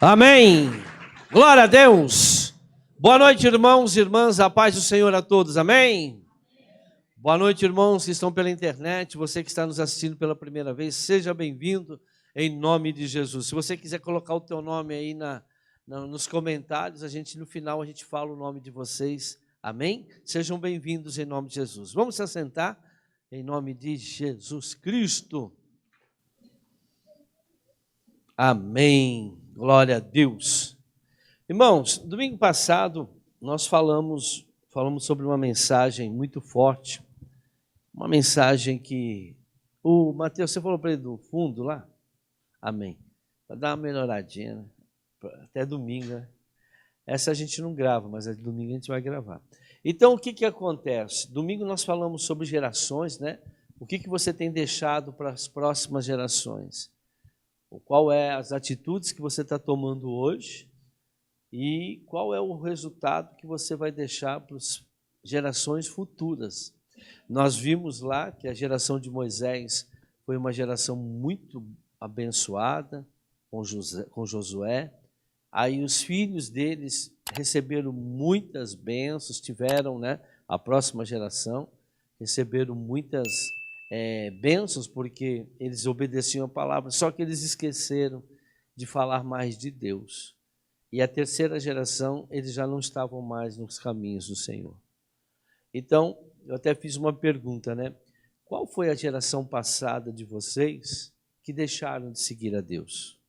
Amém. Glória a Deus. Boa noite, irmãos e irmãs. A paz do Senhor a todos. Amém. Boa noite, irmãos que estão pela internet. Você que está nos assistindo pela primeira vez, seja bem-vindo em nome de Jesus. Se você quiser colocar o teu nome aí nos comentários, no final a gente fala o nome de vocês. Amém? Sejam bem-vindos em nome de Jesus. Vamos se assentar em nome de Jesus Cristo. Amém. Glória a Deus. Irmãos, domingo passado nós falamos sobre uma mensagem muito forte, uma mensagem que o Mateus, você falou para ele do fundo lá? Amém. Para dar uma melhoradinha, né? Até domingo, né? Essa a gente não grava, mas domingo a gente vai gravar. Então, o que acontece? Domingo nós falamos sobre gerações, né? O que você tem deixado para as próximas gerações? Qual é as atitudes que você está tomando hoje e qual é o resultado que você vai deixar para as gerações futuras. Nós vimos lá que a geração de Moisés foi uma geração muito abençoada com Josué. Aí os filhos deles receberam muitas bênçãos, tiveram, né, a próxima geração, receberam muitas bênçãos, porque eles obedeciam a palavra, só que eles esqueceram de falar mais de Deus. E a terceira geração, eles já não estavam mais nos caminhos do Senhor. Então, eu até fiz uma pergunta, né? Qual foi a geração passada de vocês que deixaram de seguir a Deus?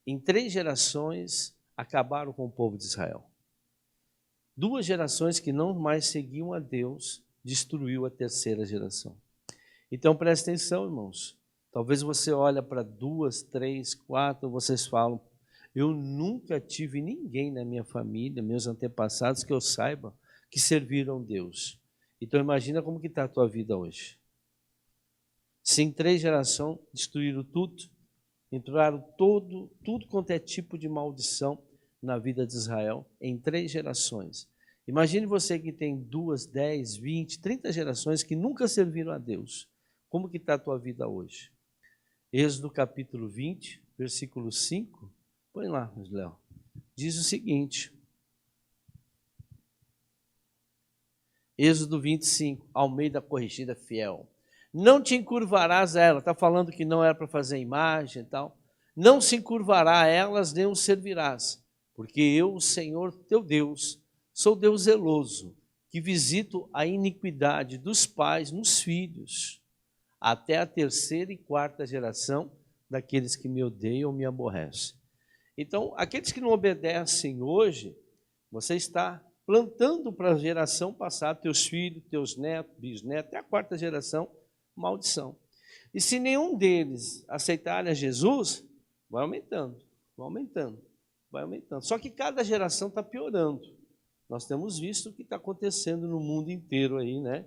Em 3 gerações, acabaram com o povo de Israel. 2 gerações que não mais seguiam a Deus, destruiu a terceira geração. Então, presta atenção, irmãos. Talvez você olhe para 2, 3, 4, vocês falam, eu nunca tive ninguém na minha família, meus antepassados, que eu saiba, que serviram Deus. Então, imagina como que está a tua vida hoje. Se em 3 gerações destruíram tudo, entraram tudo quanto é tipo de maldição na vida de Israel, em 3 gerações. Imagine você que tem 2, 10, 20, 30 gerações que nunca serviram a Deus. Como que está a tua vida hoje? Êxodo capítulo 20, versículo 5. Põe lá, Léo. Diz o seguinte. Êxodo 25, Almeida Corrigida Fiel. Não te encurvarás a ela. Está falando que não era para fazer imagem e tal. Não se encurvará a elas, nem os servirás. Porque eu, o Senhor teu Deus, sou Deus zeloso, que visito a iniquidade dos pais nos filhos, até a 3ª e 4ª geração daqueles que me odeiam ou me aborrecem. Então, aqueles que não obedecem hoje, você está plantando para a geração passada, teus filhos, teus netos, bisnetos, até a 4ª geração, maldição. E se nenhum deles aceitarem a Jesus, vai aumentando, vai aumentando, vai aumentando. Só que cada geração está piorando. Nós temos visto o que está acontecendo no mundo inteiro aí, né?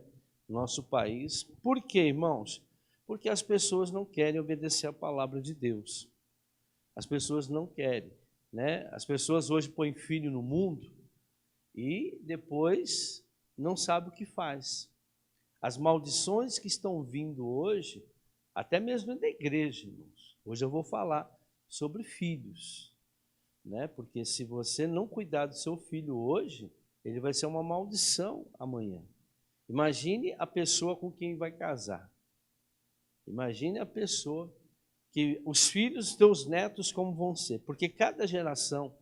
Nosso país. Por quê, irmãos? Porque as pessoas não querem obedecer a palavra de Deus. As pessoas não querem, né? As pessoas hoje põem filho no mundo e depois não sabem o que faz. As maldições que estão vindo hoje, até mesmo da igreja, irmãos. Hoje eu vou falar sobre filhos, né? Porque se você não cuidar do seu filho hoje, ele vai ser uma maldição amanhã. Imagine a pessoa com quem vai casar. Imagine a pessoa que os filhos, teus netos, como vão ser. Porque cada geração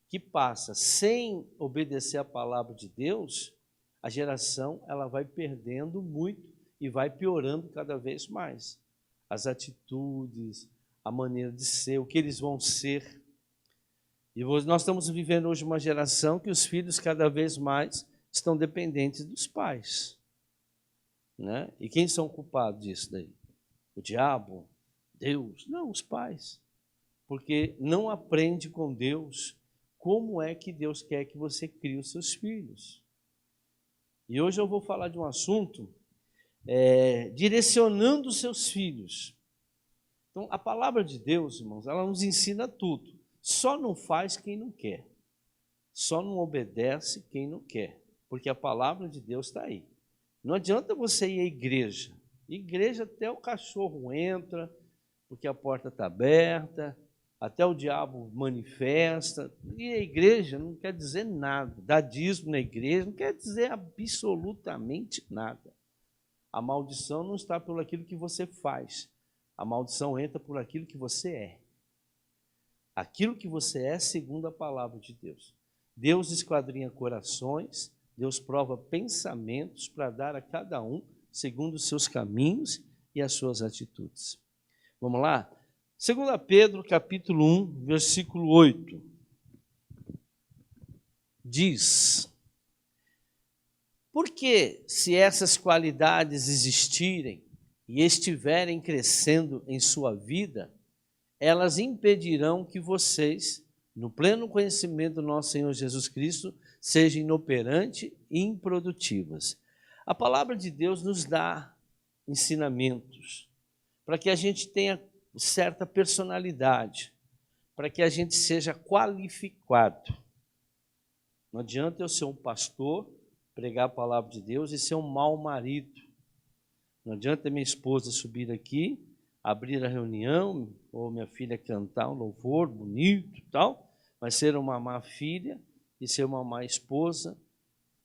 que passa sem obedecer a palavra de Deus, a geração ela vai perdendo muito e vai piorando cada vez mais. As atitudes, a maneira de ser, o que eles vão ser. E nós estamos vivendo hoje uma geração que os filhos cada vez mais estão dependentes dos pais, né? E quem são culpados disso daí? O diabo? Deus? Não, os pais. Porque não aprende com Deus como é que Deus quer que você crie os seus filhos. E hoje eu vou falar de um assunto, direcionando os seus filhos. Então, a palavra de Deus, irmãos, ela nos ensina tudo. Só não faz quem não quer. Só não obedece quem não quer. Porque a palavra de Deus está aí. Não adianta você ir à igreja. Igreja até o cachorro entra, porque a porta está aberta, até o diabo manifesta, e a igreja não quer dizer nada, dar dízimo na igreja não quer dizer absolutamente nada. A maldição não está por aquilo que você faz, a maldição entra por aquilo que você é. Aquilo que você é segundo a palavra de Deus. Deus esquadrinha corações, Deus prova pensamentos para dar a cada um segundo os seus caminhos e as suas atitudes. Vamos lá? 2 Pedro, capítulo 1, versículo 8. Diz: porque se essas qualidades existirem e estiverem crescendo em sua vida, elas impedirão que vocês, no pleno conhecimento do nosso Senhor Jesus Cristo, sejam inoperantes e improdutivas. A palavra de Deus nos dá ensinamentos para que a gente tenha certa personalidade, para que a gente seja qualificado. Não adianta eu ser um pastor, pregar a palavra de Deus e ser um mau marido. Não adianta minha esposa subir aqui, abrir a reunião, ou minha filha cantar um louvor bonito e tal, mas ser uma má filha e ser uma má esposa,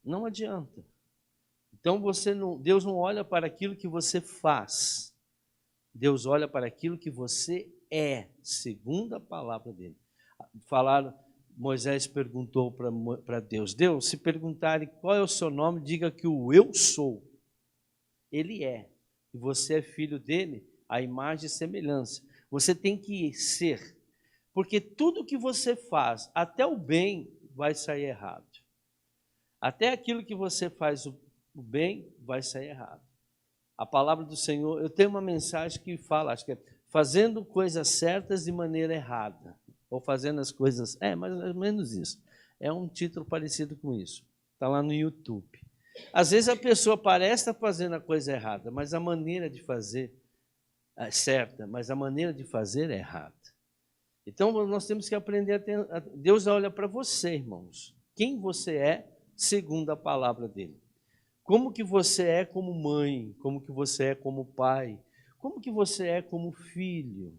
não adianta. Então Deus não olha para aquilo que você faz, Deus olha para aquilo que você é, segundo a palavra dele. Moisés perguntou para Deus, Deus, se perguntarem qual é o seu nome, diga que o eu sou. Ele é, e você é filho dele, a imagem e semelhança. Você tem que ser, porque tudo que você faz, até o bem, vai sair errado. Até aquilo que você faz o bem, vai sair errado. A palavra do Senhor, eu tenho uma mensagem que fala, acho que é fazendo coisas certas de maneira errada, ou fazendo as coisas, mais ou menos isso. É um título parecido com isso, está lá no YouTube. Às vezes a pessoa parece estar fazendo a coisa errada, mas a maneira de fazer é certa, mas a maneira de fazer é errada. Então nós temos que aprender Deus olha para você, irmãos, quem você é segundo a palavra dele. Como que você é como mãe, como que você é como pai, como que você é como filho,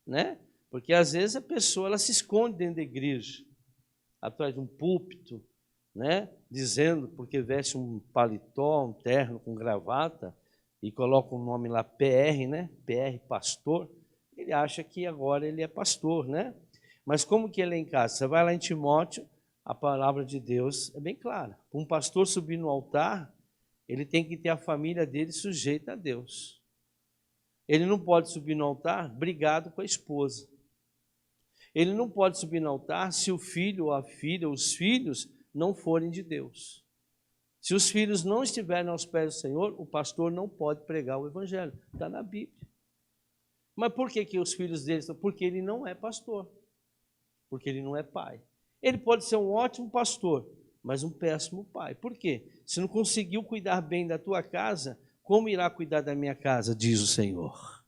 né? Porque às vezes a pessoa ela se esconde dentro da igreja, atrás de um púlpito, né? Dizendo, porque veste um paletó, um terno com gravata e coloca um nome lá PR, né? PR pastor, ele acha que agora ele é pastor, né? Mas como que ele é em casa? Você vai lá em Timóteo, a palavra de Deus é bem clara. Para um pastor subir no altar, ele tem que ter a família dele sujeita a Deus. Ele não pode subir no altar brigado com a esposa. Ele não pode subir no altar se o filho ou a filha, os filhos, não forem de Deus. Se os filhos não estiverem aos pés do Senhor, o pastor não pode pregar o evangelho. Está na Bíblia. Mas por que os filhos dele estão? Porque ele não é pastor. Porque ele não é pai. Ele pode ser um ótimo pastor, mas um péssimo pai. Por quê? Se não conseguiu cuidar bem da tua casa, como irá cuidar da minha casa, diz o Senhor?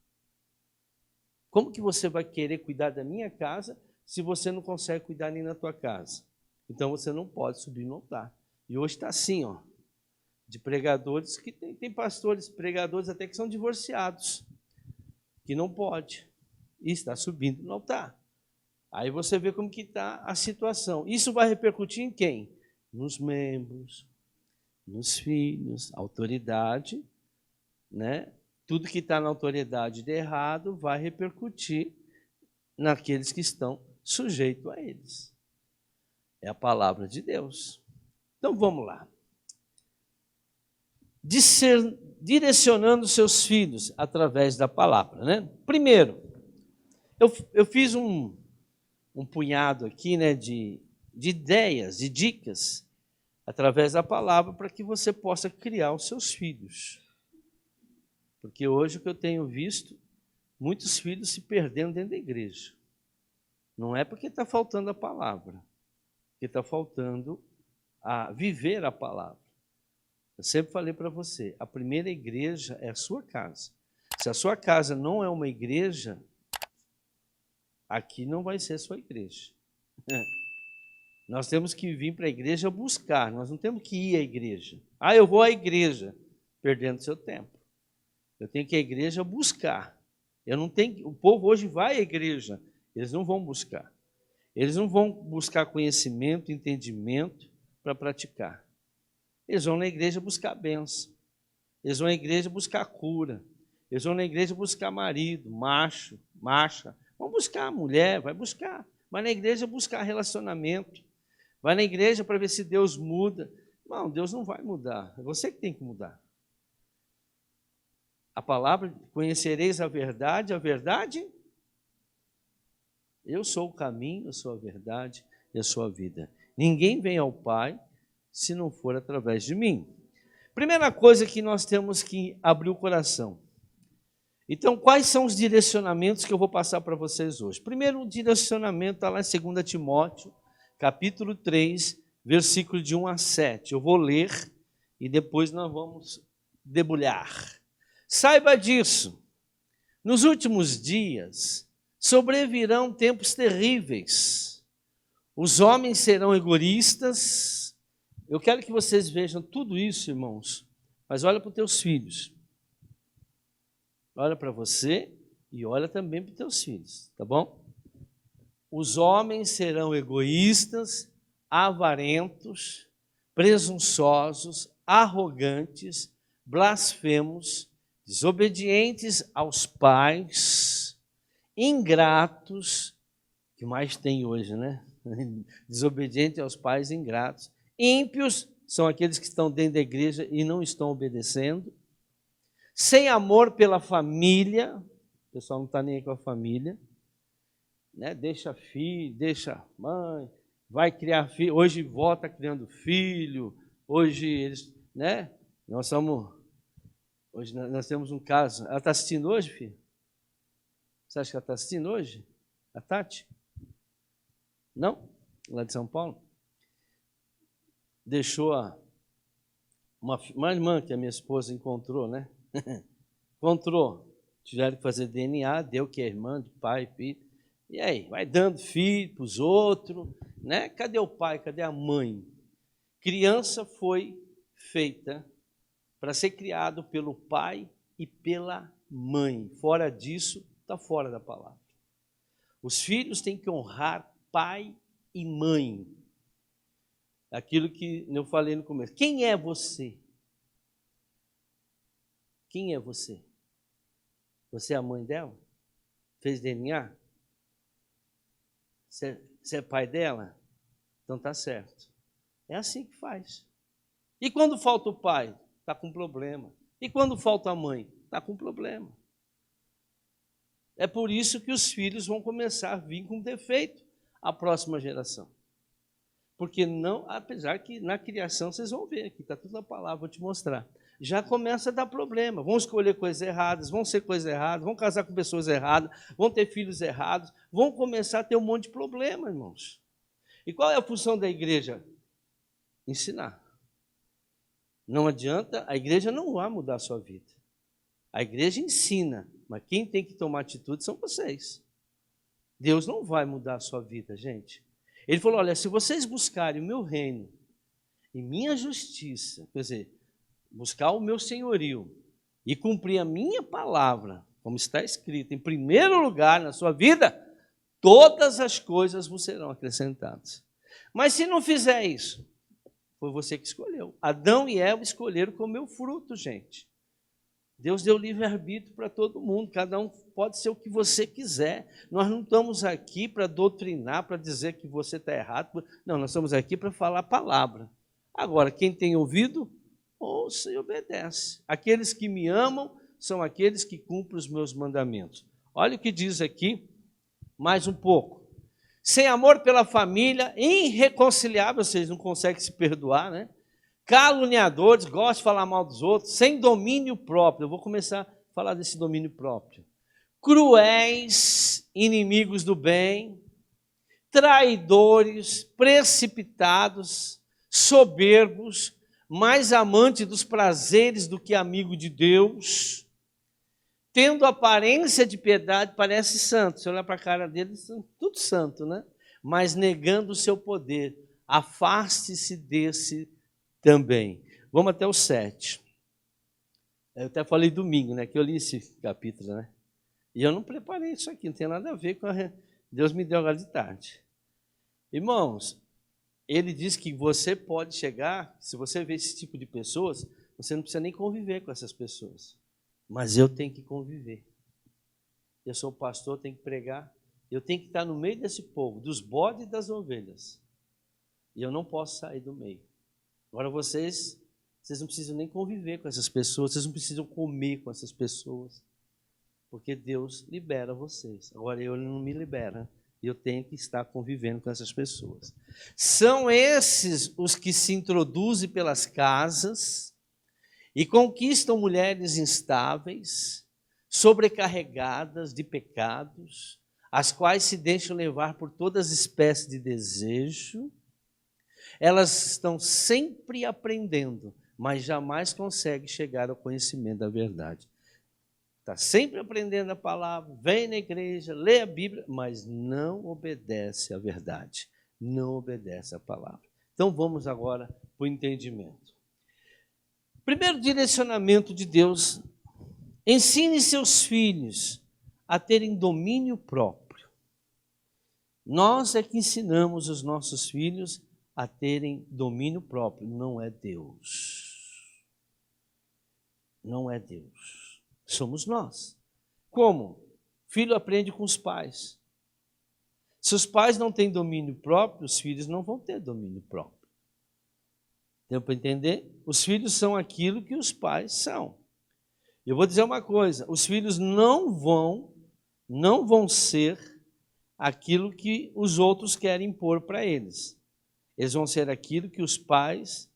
Como que você vai querer cuidar da minha casa se você não consegue cuidar nem da tua casa? Então você não pode subir no altar. E hoje está assim, ó, de pregadores que tem pastores, pregadores até que são divorciados, que não pode, e está subindo no altar. Aí você vê como que está a situação. Isso vai repercutir em quem? Nos membros, nos filhos, autoridade, né? Tudo que está na autoridade de errado vai repercutir naqueles que estão sujeitos a eles. É a palavra de Deus. Então vamos lá. Direcionando seus filhos através da palavra, né? Primeiro, eu fiz um punhado aqui, né, de ideias, de dicas, através da palavra, para que você possa criar os seus filhos. Porque hoje o que eu tenho visto, muitos filhos se perdendo dentro da igreja. Não é porque está faltando a palavra, porque está faltando a viver a palavra. Eu sempre falei para você, a primeira igreja é a sua casa. Se a sua casa não é uma igreja, aqui não vai ser a sua igreja. Nós temos que vir para a igreja buscar, nós não temos que ir à igreja. Eu vou à igreja, perdendo seu tempo. Eu tenho que ir à igreja buscar. Eu não tenho, o povo hoje vai à igreja, Eles não vão buscar. Eles não vão buscar conhecimento, entendimento para praticar. Eles vão na igreja buscar bênção. Eles vão na igreja buscar cura. Eles vão na igreja buscar marido, macho, macha. Vão buscar mulher, vai buscar. Vai na igreja buscar relacionamento. Vai na igreja para ver se Deus muda. Não, Deus não vai mudar. É você que tem que mudar. A palavra, conhecereis a verdade, eu sou o caminho, eu sou a verdade e a sua vida. Ninguém vem ao Pai se não for através de mim. Primeira coisa que nós temos que abrir o coração. Então, quais são os direcionamentos que eu vou passar para vocês hoje? Primeiro, o direcionamento está lá em 2 Timóteo, capítulo 3, versículo de 1 a 7. Eu vou ler e depois nós vamos debulhar. Saiba disso, nos últimos dias sobrevirão tempos terríveis. Os homens serão egoístas. Eu quero que vocês vejam tudo isso, irmãos, mas olha para os teus filhos. Olha para você e olha também para os teus filhos, tá bom? Os homens serão egoístas, avarentos, presunçosos, arrogantes, blasfemos, desobedientes aos pais, ingratos, que mais tem hoje, né? Desobedientes aos pais, ingratos. Ímpios são aqueles que estão dentro da igreja e não estão obedecendo. Sem amor pela família, o pessoal não está nem aí com a família, né? Deixa filho, deixa mãe, vai criar filho. Hoje volta criando filho, hoje eles, né? Hoje nós temos um caso. Ela está assistindo hoje, filho? Você acha que ela está assistindo hoje? A Tati? Não? Lá de São Paulo? Deixou uma irmã que a minha esposa encontrou, né? Encontrou. Tiveram que fazer DNA, deu que é irmã, de pai, filho. E aí, vai dando filho para os outros, né? Cadê o pai? Cadê a mãe? Criança foi feita para ser criado pelo pai e pela mãe. Fora disso, está fora da palavra. Os filhos têm que honrar pai e mãe. Aquilo que eu falei no começo. Quem é você? Quem é você? Você é a mãe dela? Fez DNA? Você é pai dela? Então tá certo. É assim que faz. E quando falta o pai? Está com problema. E quando falta a mãe? Está com problema. É por isso que os filhos vão começar a vir com defeito à próxima geração. Porque não, apesar que na criação vocês vão ver, aqui está tudo na palavra, vou te mostrar. Já começa a dar problema, vão escolher coisas erradas, vão ser coisas erradas, vão casar com pessoas erradas, vão ter filhos errados, vão começar a ter um monte de problema, irmãos. E qual é a função da igreja? Ensinar. Não adianta, a igreja não vai mudar a sua vida. A igreja ensina, mas quem tem que tomar atitude são vocês. Deus não vai mudar a sua vida, gente. Ele falou, olha, se vocês buscarem o meu reino e minha justiça, quer dizer, buscar o meu senhorio e cumprir a minha palavra, como está escrito, em primeiro lugar na sua vida, todas as coisas vos serão acrescentadas. Mas se não fizer isso, foi você que escolheu. Adão e Eva escolheram comer o fruto, gente. Deus deu livre-arbítrio para todo mundo, cada um pode ser o que você quiser. Nós não estamos aqui para doutrinar, para dizer que você está errado. Não, nós estamos aqui para falar a palavra. Agora, quem tem ouvido, ouça e obedece. Aqueles que me amam são aqueles que cumprem os meus mandamentos. Olha o que diz aqui, mais um pouco. Sem amor pela família, irreconciliável, vocês não conseguem se perdoar, né? Caluniadores, gostam de falar mal dos outros, sem domínio próprio. Eu vou começar a falar desse domínio próprio. Cruéis, inimigos do bem, traidores, precipitados, soberbos, mais amante dos prazeres do que amigo de Deus, tendo aparência de piedade, parece santo. Se olhar para a cara deles, são tudo santo, né? Mas negando o seu poder, afaste-se desse também. Vamos até o 7. Eu até falei domingo, né? Que eu li esse capítulo, né? E eu não preparei isso aqui, não tem nada a ver com Deus me deu agora de tarde. Irmãos, ele diz que você pode chegar, se você vê esse tipo de pessoas, você não precisa nem conviver com essas pessoas. Mas eu tenho que conviver. Eu sou pastor, tenho que pregar. Eu tenho que estar no meio desse povo, dos bodes e das ovelhas. E eu não posso sair do meio. Agora vocês não precisam nem conviver com essas pessoas, vocês não precisam comer com essas pessoas. Porque Deus libera vocês. Agora Ele não me libera. E eu tenho que estar convivendo com essas pessoas. São esses os que se introduzem pelas casas e conquistam mulheres instáveis, sobrecarregadas de pecados, as quais se deixam levar por todas as espécies de desejo. Elas estão sempre aprendendo, mas jamais conseguem chegar ao conhecimento da verdade. Está sempre aprendendo a palavra, vem na igreja, lê a Bíblia, mas não obedece à verdade, não obedece à palavra. Então vamos agora para o entendimento. Primeiro direcionamento de Deus: ensine seus filhos a terem domínio próprio. Nós é que ensinamos os nossos filhos a terem domínio próprio, não é Deus. Não é Deus. Somos nós. Como? Filho aprende com os pais. Se os pais não têm domínio próprio, os filhos não vão ter domínio próprio. Deu para entender? Os filhos são aquilo que os pais são. Eu vou dizer uma coisa: os filhos não vão ser aquilo que os outros querem impor para eles. Eles vão ser aquilo que os pais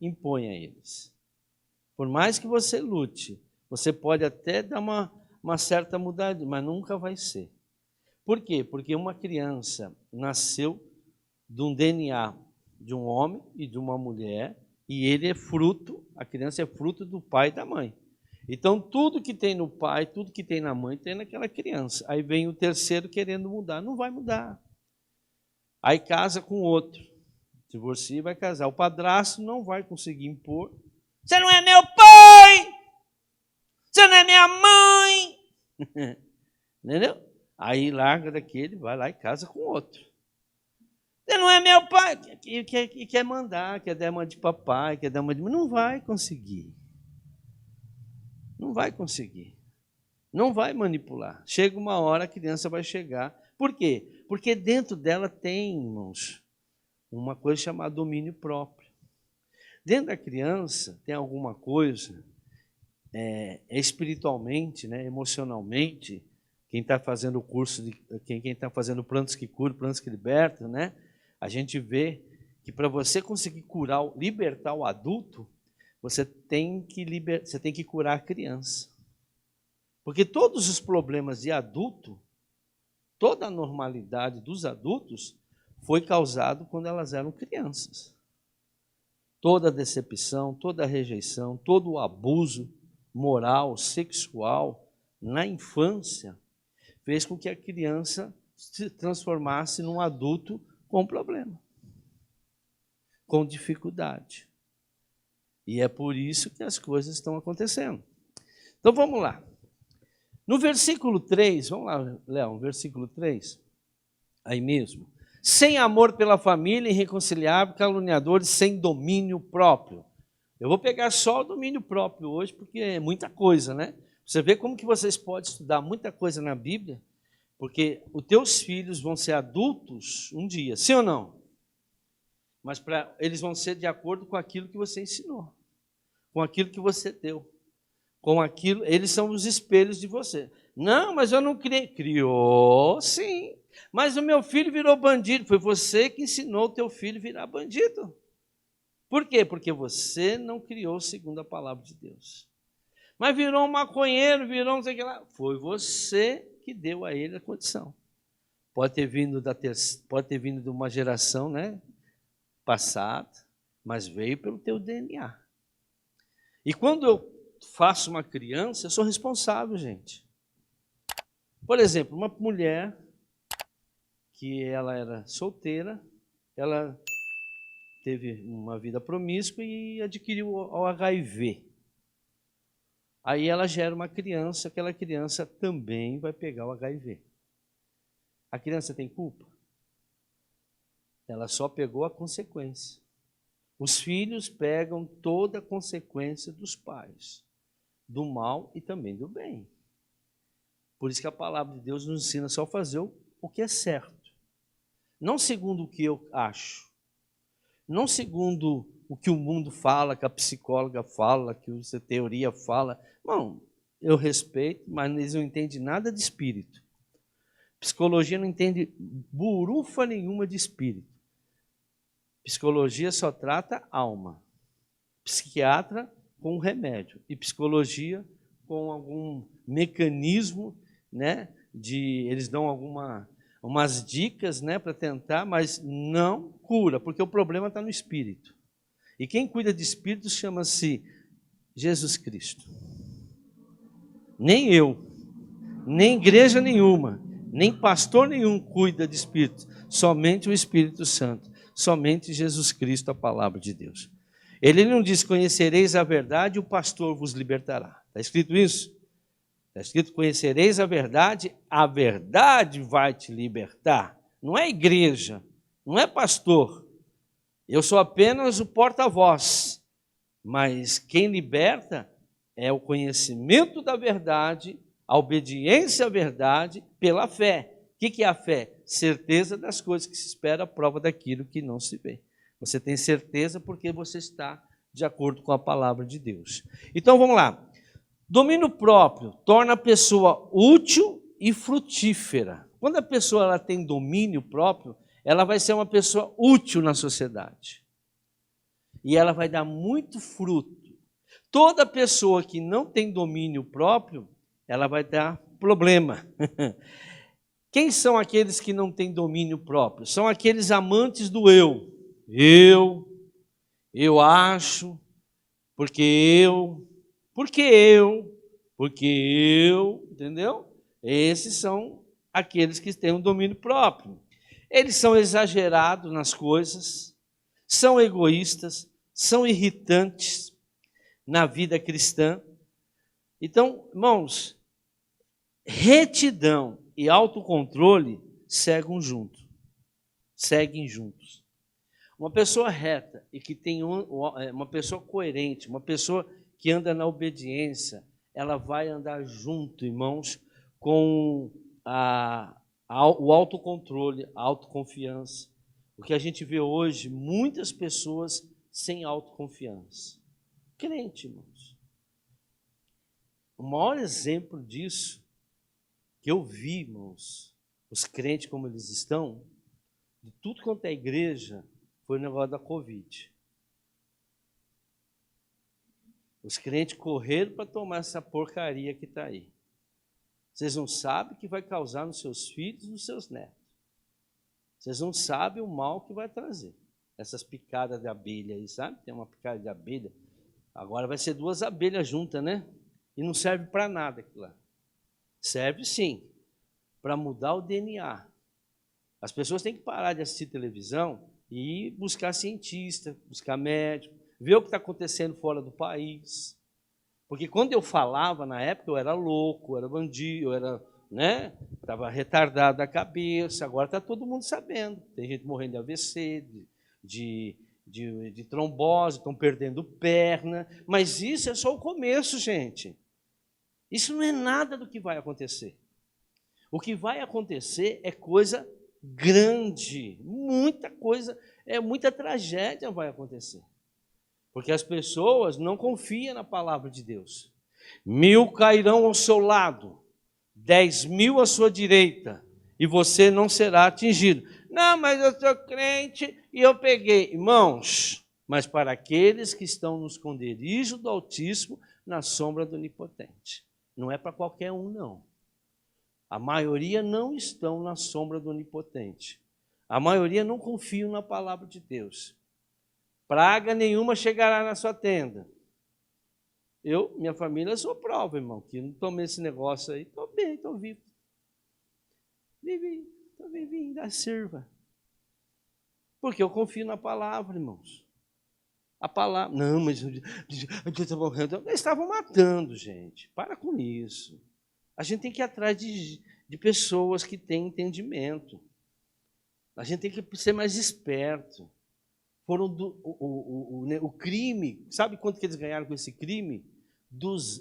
impõem a eles. Por mais que você lute, você pode até dar uma certa mudança, mas nunca vai ser. Por quê? Porque uma criança nasceu de um DNA de um homem e de uma mulher, e ele é fruto, a criança é fruto do pai e da mãe. Então, tudo que tem no pai, tudo que tem na mãe, tem naquela criança. Aí vem o terceiro querendo mudar, não vai mudar. Aí casa com outro, divorcia e vai casar. O padrasto não vai conseguir impor. Você não é meu pai! Você não é minha mãe! Entendeu? Aí larga daquele, vai lá e casa com outro. Você não é meu pai! E quer mandar, quer dar uma de papai, quer dar uma de... Não vai conseguir. Não vai conseguir. Não vai manipular. Chega uma hora, a criança vai chegar. Por quê? Porque dentro dela tem, irmãos, uma coisa chamada domínio próprio. Dentro da criança tem alguma coisa... espiritualmente, né, emocionalmente, quem está fazendo o curso, quem está fazendo Plantas que Curam, Plantas que Libertam, né, a gente vê que para você conseguir libertar o adulto, você tem que curar a criança. Porque todos os problemas de adulto, toda a normalidade dos adultos, foi causado quando elas eram crianças. Toda a decepção, toda a rejeição, todo o abuso moral, sexual, na infância, fez com que a criança se transformasse num adulto com problema, com dificuldade. E é por isso que as coisas estão acontecendo. Então vamos lá. No versículo 3, vamos lá, Léo, versículo 3, aí mesmo. Sem amor pela família, irreconciliável, caluniadores, sem domínio próprio. Eu vou pegar só o domínio próprio hoje, porque é muita coisa, né? Você vê como que vocês podem estudar muita coisa na Bíblia, porque os teus filhos vão ser adultos um dia, sim ou não? Mas eles vão ser de acordo com aquilo que você ensinou, com aquilo que você deu, com aquilo, eles são os espelhos de você. Não, mas eu não criei. Criou, sim. Mas o meu filho virou bandido. Foi você que ensinou o teu filho a virar bandido. Por quê? Porque você não criou segundo a palavra de Deus. Mas virou um maconheiro, virou não sei o que lá. Foi você que deu a ele a condição. Pode ter vindo de uma geração, né, passada, mas veio pelo teu DNA. E quando eu faço uma criança, eu sou responsável, gente. Por exemplo, uma mulher que ela era solteira, ela teve uma vida promíscua e adquiriu o HIV. Aí ela gera uma criança, aquela criança também vai pegar o HIV. A criança tem culpa? Ela só pegou a consequência. Os filhos pegam toda a consequência dos pais, do mal e também do bem. Por isso que a palavra de Deus nos ensina só a fazer o que é certo. Não segundo o que eu acho. Não segundo o que o mundo fala, que a psicóloga fala, que a teoria fala. Não, eu respeito, mas eles não entendem nada de espírito. Psicologia não entende burufa nenhuma de espírito. Psicologia só trata alma. Psiquiatra com remédio. E psicologia com algum mecanismo, né? Eles dão umas dicas, né, para tentar, mas não cura, porque o problema está no espírito. E quem cuida de espírito chama-se Jesus Cristo. Nem eu, nem igreja nenhuma, nem pastor nenhum cuida de espírito. Somente o Espírito Santo. Somente Jesus Cristo, a palavra de Deus. Ele não diz: conhecereis a verdade e o pastor vos libertará. Está escrito isso? Está escrito: conhecereis a verdade vai te libertar. Não é igreja, não é pastor. Eu sou apenas o porta-voz. Mas quem liberta é o conhecimento da verdade, a obediência à verdade pela fé. O que é a fé? Certeza das coisas que se espera, a prova daquilo que não se vê. Você tem certeza porque você está de acordo com a palavra de Deus. Então vamos lá. Domínio próprio torna a pessoa útil e frutífera. Quando a pessoa ela tem domínio próprio, ela vai ser uma pessoa útil na sociedade. E ela vai dar muito fruto. Toda pessoa que não tem domínio próprio, ela vai dar problema. Quem são aqueles que não têm domínio próprio? São aqueles amantes do eu. Eu acho, porque eu, entendeu? Esses são aqueles que têm um domínio próprio. Eles são exagerados nas coisas, são egoístas, são irritantes na vida cristã. Então, irmãos, retidão e autocontrole seguem juntos. Uma pessoa reta e que tem uma pessoa coerente, uma pessoa que anda na obediência, ela vai andar junto, irmãos, com o autocontrole, a autoconfiança. O que a gente vê hoje, muitas pessoas sem autoconfiança. Crente, irmãos. O maior exemplo disso que eu vi, irmãos, os crentes como eles estão, de tudo quanto é igreja, foi o negócio da Covid. Os crentes correram para tomar essa porcaria que está aí. Vocês não sabem o que vai causar nos seus filhos e nos seus netos. Vocês não sabem o mal que vai trazer. Essas picadas de abelha aí, sabe? Tem uma picada de abelha. Agora vai ser 2 abelhas juntas, né? E não serve para nada aquilo lá. Serve sim, para mudar o DNA. As pessoas têm que parar de assistir televisão e buscar cientista, buscar médico, ver o que está acontecendo fora do país. Porque quando eu falava, na época, eu era louco, eu era bandido, eu era, né? Estava retardado da cabeça. Agora está todo mundo sabendo. Tem gente morrendo de AVC, de trombose, estão perdendo perna. Mas isso é só o começo, gente. Isso não é nada do que vai acontecer. O que vai acontecer é coisa grande, muita coisa, muita tragédia vai acontecer. Porque as pessoas não confiam na palavra de Deus. 1000 cairão ao seu lado, 10.000 à sua direita, e você não será atingido. Não, mas eu sou crente e eu peguei. Irmãos, mas para aqueles que estão no esconderijo do Altíssimo, na sombra do Onipotente. Não é para qualquer um, não. A maioria não estão na sombra do Onipotente. A maioria não confiam na palavra de Deus. Praga nenhuma chegará na sua tenda. Minha família, sou prova, irmão, que não tomei esse negócio aí. Estou bem, estou vivo. Estou vivinho da serva. Porque eu confio na palavra, irmãos. A palavra... Não, mas... Eles estavam matando, gente. Para com isso. A gente tem que ir atrás de pessoas que têm entendimento. A gente tem que ser mais esperto. O crime, sabe quanto que eles ganharam com esse crime?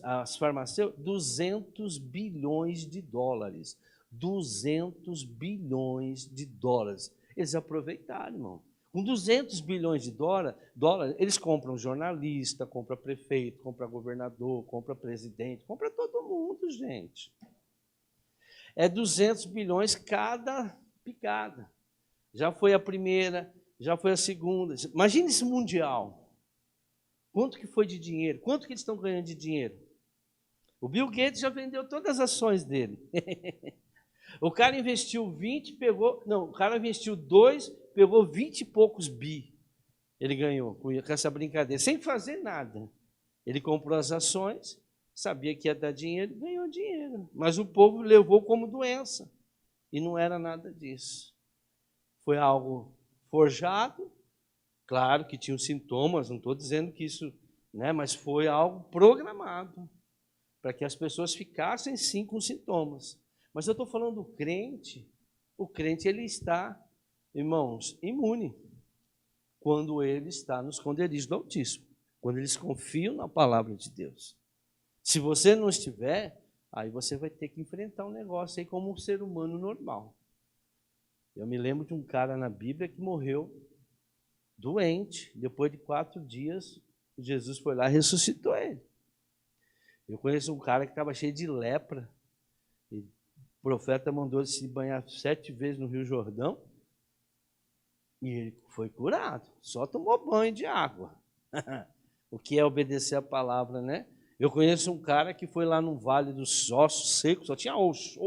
As farmacêuticas, 200 bilhões de dólares. 200 bilhões de dólares. Eles aproveitaram, irmão. Com 200 bilhões de dólares, eles compram jornalista, compram prefeito, compram governador, compram presidente, compram todo mundo, gente. É 200 bilhões cada picada. Já foi a primeira, já foi a segunda. Imagina esse mundial. Quanto que foi de dinheiro? Quanto que eles estão ganhando de dinheiro? O Bill Gates já vendeu todas as ações dele. O cara investiu 20, o cara investiu 2, pegou 20 e poucos bi. Ele ganhou com essa brincadeira, sem fazer nada. Ele comprou as ações, sabia que ia dar dinheiro, ganhou dinheiro. Mas o povo levou como doença. E não era nada disso. Foi algo forjado, claro que tinha os sintomas, não estou dizendo que isso, né, mas foi algo programado para que as pessoas ficassem sim com sintomas. Mas eu estou falando do crente, o crente ele está, irmãos, imune quando ele está nos esconderijos do Altíssimo, quando eles confiam na palavra de Deus. Se você não estiver, aí você vai ter que enfrentar um negócio aí como um ser humano normal. Eu me lembro de um cara na Bíblia que morreu doente, depois de 4 dias, Jesus foi lá e ressuscitou ele. Eu conheço um cara que estava cheio de lepra, e o profeta mandou ele se banhar 7 vezes no Rio Jordão, e ele foi curado, só tomou banho de água. O que é obedecer a palavra, né? Eu conheço um cara que foi lá no Vale dos Ossos Secos, só tinha osso.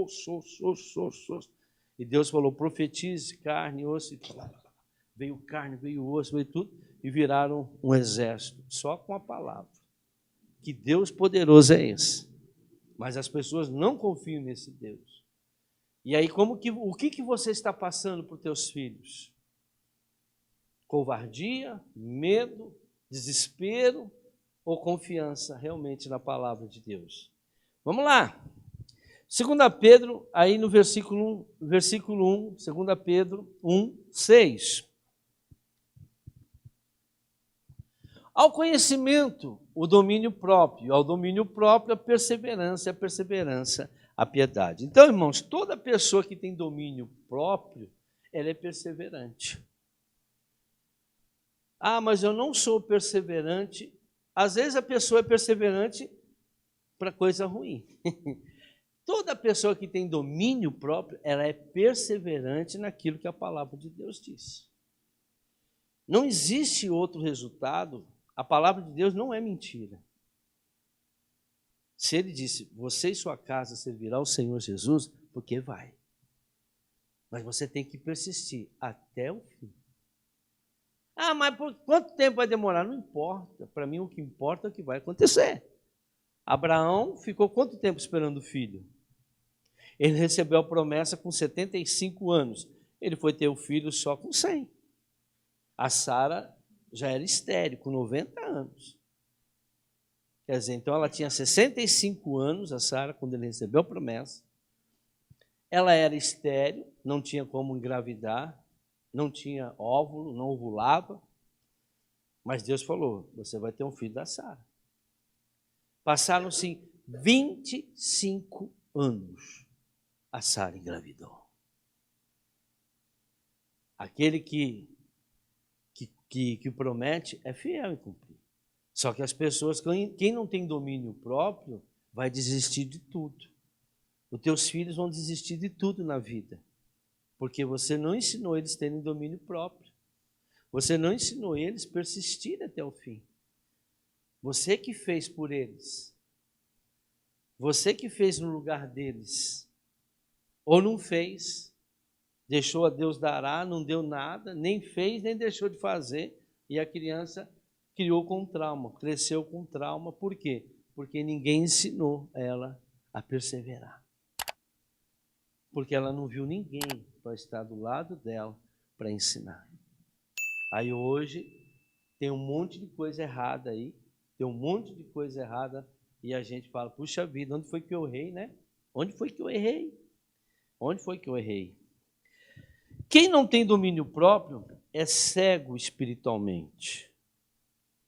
E Deus falou, profetize carne, osso, e veio carne, veio osso, veio tudo, e viraram um exército, só com a palavra. Que Deus poderoso é esse? Mas as pessoas não confiam nesse Deus. E aí, o que você está passando para os teus filhos? Covardia, medo, desespero ou confiança realmente na palavra de Deus? Vamos lá. 2 Pedro, aí no versículo 1, 2 Pedro 1, 6. Ao conhecimento, o domínio próprio, ao domínio próprio, a perseverança, a piedade. Então, irmãos, toda pessoa que tem domínio próprio, ela é perseverante. Ah, mas eu não sou perseverante. Às vezes a pessoa é perseverante para coisa ruim. Toda pessoa que tem domínio próprio, ela é perseverante naquilo que a palavra de Deus diz. Não existe outro resultado. A palavra de Deus não é mentira. Se ele disse, você e sua casa servirá ao Senhor Jesus, porque vai. Mas você tem que persistir até o fim. Ah, mas por quanto tempo vai demorar? Não importa. Para mim, o que importa é o que vai acontecer. Abraão ficou quanto tempo esperando o filho? Ele recebeu a promessa com 75 anos. Ele foi ter o filho só com 100. A Sara já era estéril, com 90 anos. Quer dizer, então ela tinha 65 anos, a Sara, quando ele recebeu a promessa. Ela era estéril, não tinha como engravidar, não tinha óvulo, não ovulava. Mas Deus falou, você vai ter um filho da Sara. Passaram-se 25 anos. A Sara engravidou. Aquele que promete é fiel em cumprir. Só que as pessoas, quem não tem domínio próprio, vai desistir de tudo. Os teus filhos vão desistir de tudo na vida. Porque você não ensinou eles a terem domínio próprio. Você não ensinou eles a persistir até o fim. Você que fez por eles. Você que fez no lugar deles. Ou não fez, deixou a Deus dará, não deu nada, nem fez, nem deixou de fazer, e a criança criou com trauma, cresceu com trauma. Por quê? Porque ninguém ensinou ela a perseverar. Porque ela não viu ninguém para estar do lado dela para ensinar. Aí hoje tem um monte de coisa errada aí, e a gente fala, puxa vida, onde foi que eu errei, né? Onde foi que eu errei? Onde foi que eu errei? Quem não tem domínio próprio é cego espiritualmente.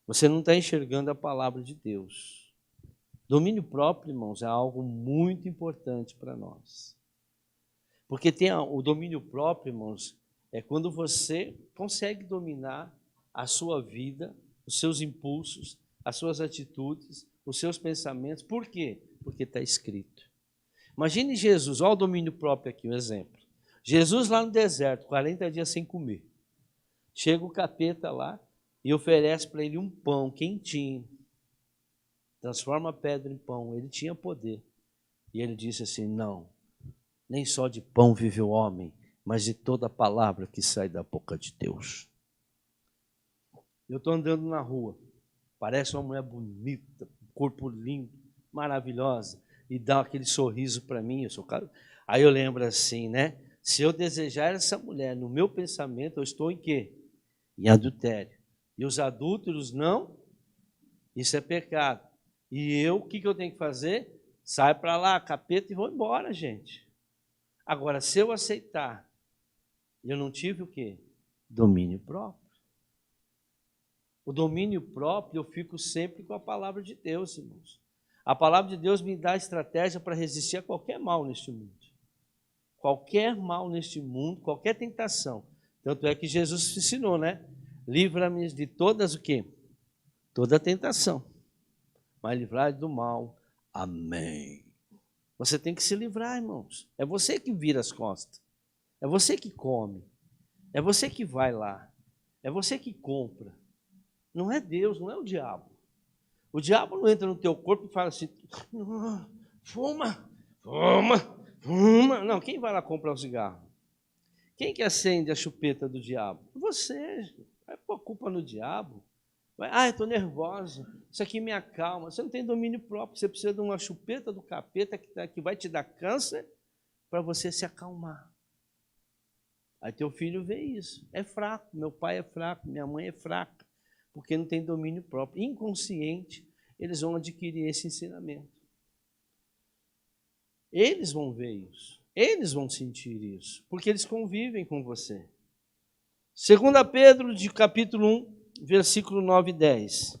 Você não está enxergando a palavra de Deus. Domínio próprio, irmãos, é algo muito importante para nós. Porque o domínio próprio, irmãos, é quando você consegue dominar a sua vida, os seus impulsos, as suas atitudes, os seus pensamentos. Por quê? Porque está escrito. Imagine Jesus, olha o domínio próprio aqui, um exemplo. Jesus lá no deserto, 40 dias sem comer. Chega o capeta lá e oferece para ele um pão quentinho. Transforma a pedra em pão. Ele tinha poder. E ele disse assim, não, nem só de pão vive o homem, mas de toda a palavra que sai da boca de Deus. Eu estou andando na rua, parece uma mulher bonita, corpo lindo, maravilhosa, e dá aquele sorriso para mim. Aí eu lembro assim, né? Se eu desejar essa mulher no meu pensamento, eu estou em quê? Em adultério. E os adúlteros não, isso é pecado. E eu, o que eu tenho que fazer? Sai para lá, capeta, e vou embora, gente. Agora, se eu aceitar, eu não tive o quê? Domínio próprio. O domínio próprio, eu fico sempre com a palavra de Deus, irmãos. A palavra de Deus me dá estratégia para resistir a qualquer mal neste mundo. Qualquer mal neste mundo, qualquer tentação. Tanto é que Jesus ensinou, né? Livra-me de todas o quê? Toda tentação. Mas livrar do mal. Amém. Você tem que se livrar, irmãos. É você que vira as costas. É você que come. É você que vai lá. É você que compra. Não é Deus, não é o diabo. O diabo não entra no teu corpo e fala assim, fuma, fuma, fuma. Não, quem vai lá comprar o cigarro? Quem que acende a chupeta do diabo? Você. Vai pôr a culpa no diabo. Eu estou nervosa, isso aqui me acalma. Você não tem domínio próprio, você precisa de uma chupeta do capeta que vai te dar câncer para você se acalmar. Aí teu filho vê isso, é fraco, meu pai é fraco, minha mãe é fraca, porque não tem domínio próprio. Inconsciente, eles vão adquirir esse ensinamento. Eles vão ver isso, eles vão sentir isso, porque eles convivem com você. 2 Pedro, de capítulo 1, versículo 9 e 10.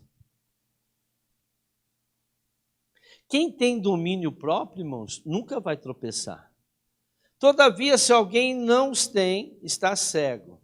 Quem tem domínio próprio, irmãos, nunca vai tropeçar. Todavia, se alguém não os tem, está cego,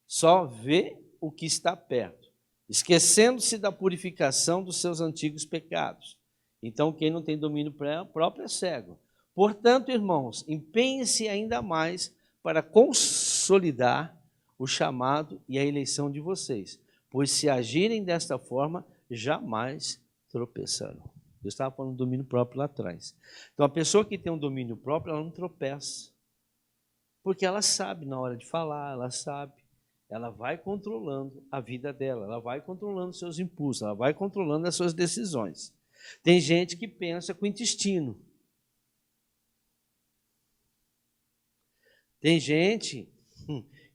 só vê o que está perto, esquecendo-se da purificação dos seus antigos pecados. Então, quem não tem domínio próprio é cego. Portanto, irmãos, empenhem-se ainda mais para consolidar o chamado e a eleição de vocês, pois se agirem desta forma, jamais tropeçarão. Eu estava falando do domínio próprio lá atrás. Então, a pessoa que tem um domínio próprio, ela não tropeça. Porque ela sabe na hora de falar, ela sabe. Ela vai controlando a vida dela, ela vai controlando seus impulsos, ela vai controlando as suas decisões. Tem gente que pensa com o intestino. Tem gente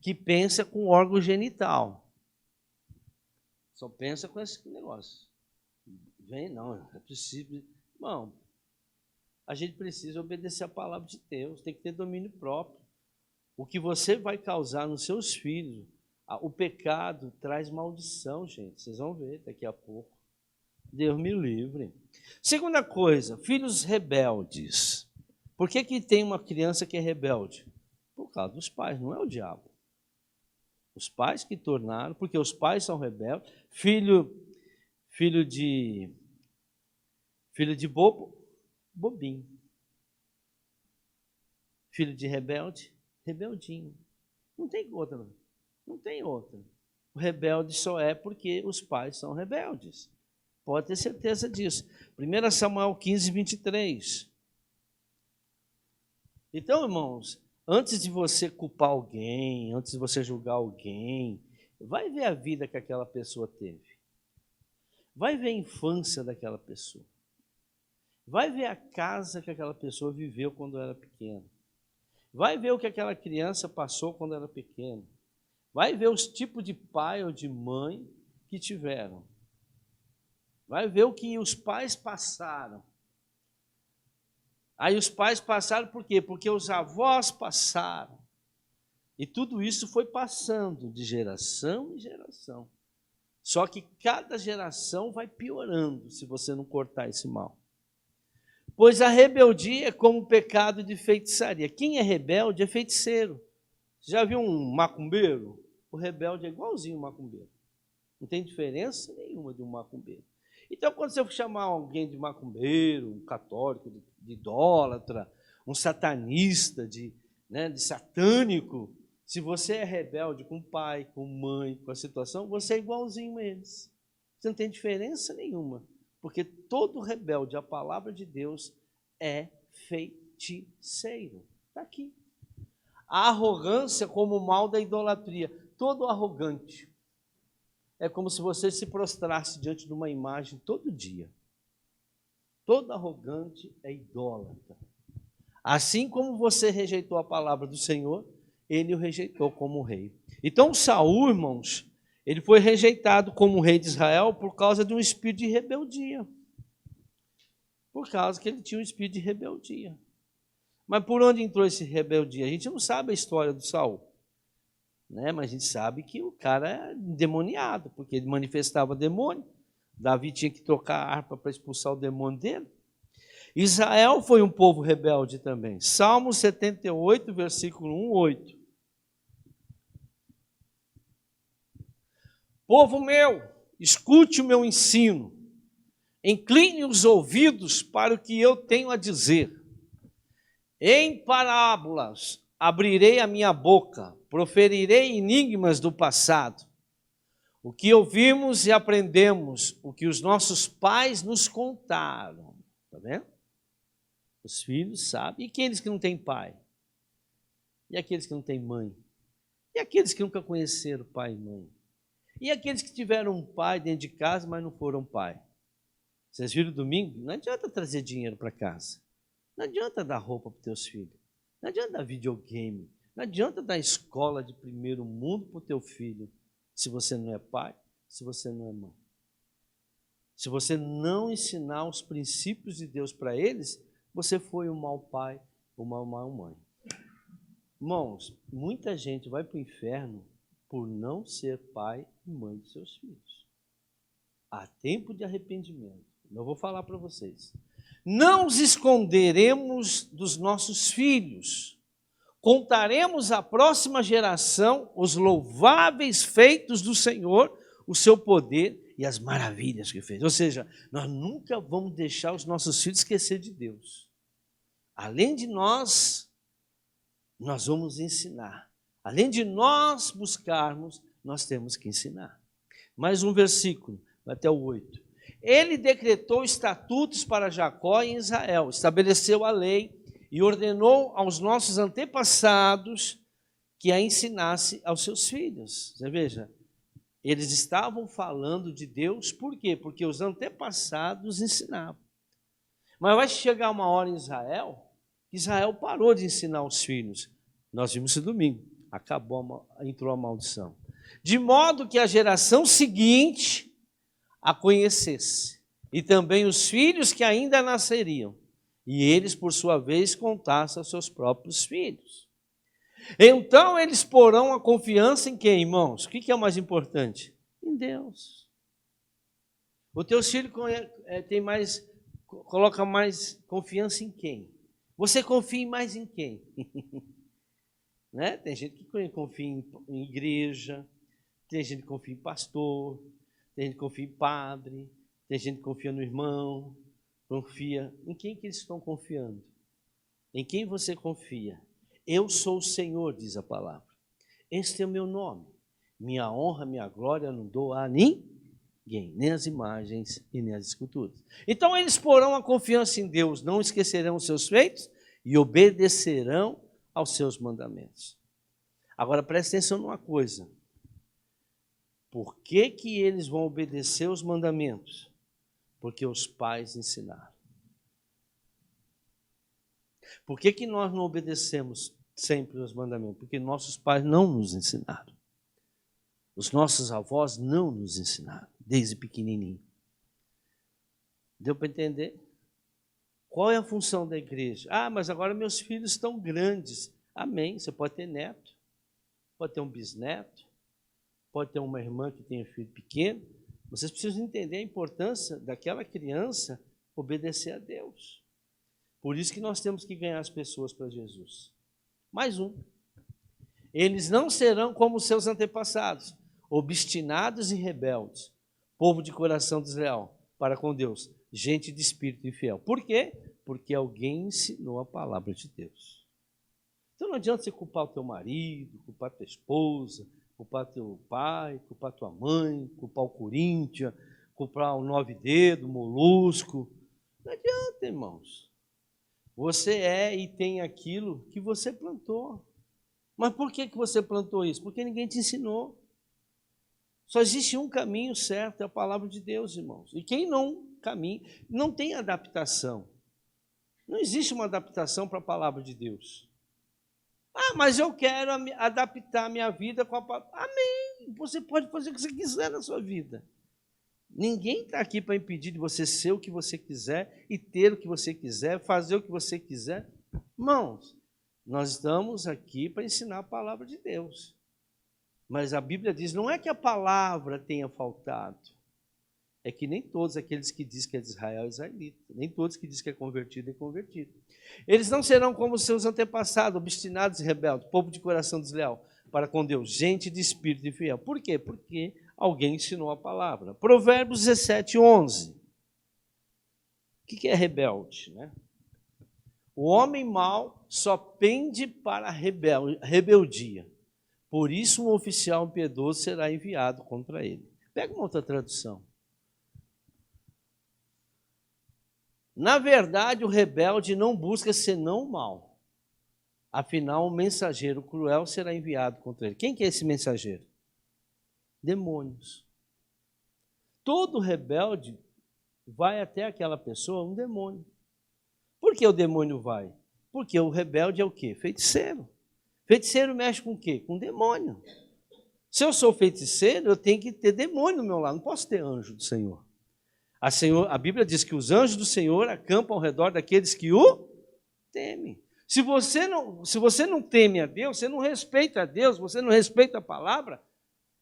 que pensa com o órgão genital. Só pensa com esse negócio. Vem, não, é preciso. Irmão, a gente precisa obedecer a palavra de Deus, tem que ter domínio próprio. O que você vai causar nos seus filhos, o pecado traz maldição, gente. Vocês vão ver daqui a pouco. Deus me livre. Segunda coisa, filhos rebeldes. Por que tem uma criança que é rebelde? Por causa dos pais, não é o diabo. Os pais que tornaram, porque os pais são rebeldes. Filho de bobo, bobinho. Filho de rebelde, rebeldinho. Não tem outra. Não tem outra. O rebelde só é porque os pais são rebeldes. Pode ter certeza disso. 1 Samuel 15, 23. Então, irmãos, antes de você culpar alguém, antes de você julgar alguém, vai ver a vida que aquela pessoa teve. Vai ver a infância daquela pessoa. Vai ver a casa que aquela pessoa viveu quando era pequena. Vai ver o que aquela criança passou quando era pequena. Vai ver os tipos de pai ou de mãe que tiveram. Vai ver o que os pais passaram. Aí os pais passaram por quê? Porque os avós passaram. E tudo isso foi passando de geração em geração. Só que cada geração vai piorando se você não cortar esse mal. Pois a rebeldia é como o pecado de feitiçaria. Quem é rebelde é feiticeiro. Você já viu um macumbeiro? O rebelde é igualzinho um macumbeiro. Não tem diferença nenhuma de um macumbeiro. Então, quando você for chamar alguém de macumbeiro, um católico, de idólatra, um satanista, de satânico, se você é rebelde com o pai, com a mãe, com a situação, você é igualzinho a eles. Você não tem diferença nenhuma, porque todo rebelde à palavra de Deus é feiticeiro. Está aqui. A arrogância como o mal da idolatria. Todo arrogante é como se você se prostrasse diante de uma imagem todo dia. Todo arrogante é idólatra. Assim como você rejeitou a palavra do Senhor, ele o rejeitou como rei. Então Saul, irmãos, ele foi rejeitado como rei de Israel por causa de um espírito de rebeldia. Por causa que ele tinha um espírito de rebeldia. Mas por onde entrou esse rebeldia? A gente não sabe a história do Saul. Mas a gente sabe que o cara é endemoniado, porque ele manifestava demônio. Davi tinha que tocar a harpa para expulsar o demônio dele. Israel foi um povo rebelde também. Salmo 78, versículo 1, 8. Povo meu, escute o meu ensino. Incline os ouvidos para o que eu tenho a dizer. Em parábolas abrirei a minha boca, proferirei enigmas do passado. O que ouvimos e aprendemos, o que os nossos pais nos contaram. Está vendo? Os filhos sabem. E aqueles que não têm pai? E aqueles que não têm mãe? E aqueles que nunca conheceram pai e mãe? E aqueles que tiveram um pai dentro de casa, mas não foram pai? Vocês viram domingo? Não adianta trazer dinheiro para casa. Não adianta dar roupa para os teus filhos. Não adianta dar videogame. Não adianta dar escola de primeiro mundo para o teu filho, se você não é pai, se você não é mãe. Se você não ensinar os princípios de Deus para eles, você foi um mau pai, uma má mãe. Irmãos, muita gente vai para o inferno por não ser pai e mãe de seus filhos. Há tempo de arrependimento. Eu vou falar para vocês. Não os esconderemos dos nossos filhos. Contaremos à próxima geração os louváveis feitos do Senhor, o seu poder e as maravilhas que fez. Ou seja, nós nunca vamos deixar os nossos filhos esquecer de Deus. Além de nós vamos ensinar. Além de nós buscarmos, nós temos que ensinar. Mais um versículo, até o 8. Ele decretou estatutos para Jacó e Israel, estabeleceu a lei e ordenou aos nossos antepassados que a ensinasse aos seus filhos. Você veja, eles estavam falando de Deus, por quê? Porque os antepassados ensinavam. Mas vai chegar uma hora em Israel, que Israel parou de ensinar os filhos. Nós vimos isso domingo, entrou a maldição. De modo que a geração seguinte a conhecesse, e também os filhos que ainda nasceriam, e eles, por sua vez, contassem aos seus próprios filhos. Então eles porão a confiança em quem, irmãos? O que é o mais importante? Em Deus. O teu filho coloca mais confiança em quem? Você confia mais em quem? Tem gente que confia em igreja, tem gente que confia em pastor, tem gente que confia em padre, tem gente que confia no irmão, confia. Em quem que eles estão confiando? Em quem você confia? Eu sou o Senhor, diz a palavra. Este é o meu nome. Minha honra, minha glória não dou a ninguém, nem as imagens e nem as esculturas. Então eles porão a confiança em Deus, não esquecerão os seus feitos e obedecerão aos seus mandamentos. Agora preste atenção numa coisa. Por que que eles vão obedecer os mandamentos? Porque os pais ensinaram. Por que que nós não obedecemos sempre os mandamentos? Porque nossos pais não nos ensinaram. Os nossos avós não nos ensinaram, desde pequenininho. Deu para entender? Qual é a função da igreja? Ah, mas agora meus filhos estão grandes. Amém. Você pode ter neto, pode ter um bisneto, pode ter uma irmã que tenha filho pequeno. Vocês precisam entender a importância daquela criança obedecer a Deus. Por isso que nós temos que ganhar as pessoas para Jesus. Mais um. Eles não serão como seus antepassados, obstinados e rebeldes, povo de coração desleal para com Deus, gente de espírito infiel. Por quê? Porque alguém ensinou a palavra de Deus. Então não adianta você culpar o teu marido, culpar a tua esposa, culpar teu pai, culpar tua mãe, culpar o Corinthians, culpar o 9 dedos, o Molusco. Não adianta, irmãos. Você é e tem aquilo que você plantou. Mas por que você plantou isso? Porque ninguém te ensinou. Só existe um caminho certo, é a palavra de Deus, irmãos. E quem não caminha, não tem adaptação. Não existe uma adaptação para a palavra de Deus. Ah, mas eu quero adaptar a minha vida com a palavra. Amém! Você pode fazer o que você quiser na sua vida. Ninguém está aqui para impedir de você ser o que você quiser e ter o que você quiser, fazer o que você quiser. Irmãos, nós estamos aqui para ensinar a palavra de Deus. Mas a Bíblia diz, não é que a palavra tenha faltado, é que nem todos aqueles que dizem que é de Israel é israelita, nem todos que dizem que é convertido é convertido. Eles não serão como seus antepassados, obstinados e rebeldes, povo de coração desleal para com Deus, gente de espírito infiel. Por quê? Porque alguém ensinou a palavra. Provérbios 17, 11. O que é rebelde, né? O homem mau só pende para a rebeldia. Por isso um oficial impiedoso será enviado contra ele. Pega uma outra tradução. Na verdade, o rebelde não busca senão o mal. Afinal, um mensageiro cruel será enviado contra ele. Quem que é esse mensageiro? Demônios. Todo rebelde vai até aquela pessoa, um demônio. Por que o demônio vai? Porque o rebelde é o quê? Feiticeiro. Feiticeiro mexe com o quê? Com demônio. Se eu sou feiticeiro, eu tenho que ter demônio do meu lado, não posso ter anjo do Senhor. A Bíblia diz que os anjos do Senhor acampam ao redor daqueles que o temem. Se você não teme a Deus, você não respeita a Deus, você não respeita a palavra,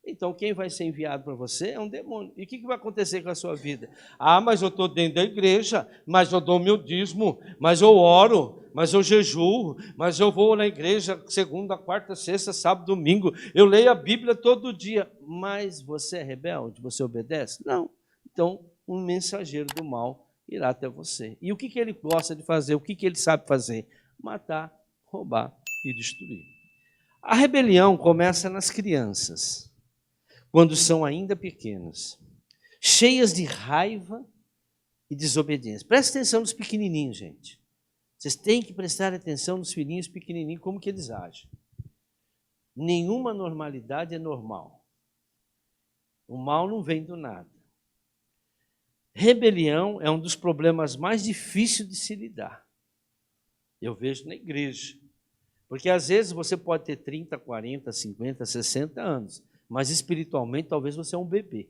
então quem vai ser enviado para você é um demônio. E o que vai acontecer com a sua vida? Ah, mas eu estou dentro da igreja, mas eu dou meu dízimo, mas eu oro, mas eu jejuo, mas eu vou na igreja segunda, quarta, sexta, sábado, domingo, eu leio a Bíblia todo dia. Mas você é rebelde? Você obedece? Não. Então, um mensageiro do mal irá até você. E o que ele gosta de fazer? O que ele sabe fazer? Matar, roubar e destruir. A rebelião começa nas crianças, quando são ainda pequenas, cheias de raiva e desobediência. Presta atenção nos pequenininhos, gente. Vocês têm que prestar atenção nos filhinhos pequenininhos, como que eles agem. Nenhuma normalidade é normal. O mal não vem do nada. Rebelião é um dos problemas mais difíceis de se lidar. Eu vejo na igreja. Porque às vezes você pode ter 30, 40, 50, 60 anos, mas espiritualmente talvez você é um bebê.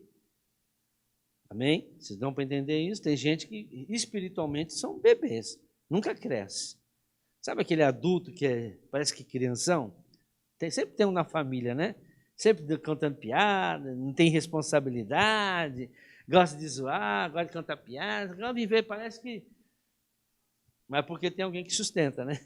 Amém? Vocês dão para entender isso? Tem gente que espiritualmente são bebês, nunca cresce. Sabe aquele adulto que parece que crianção? Sempre tem um na família, né? Sempre cantando piada, não tem responsabilidade, gosta de zoar, gosta de cantar piada, gosta de viver, parece que... Mas é porque tem alguém que sustenta, né?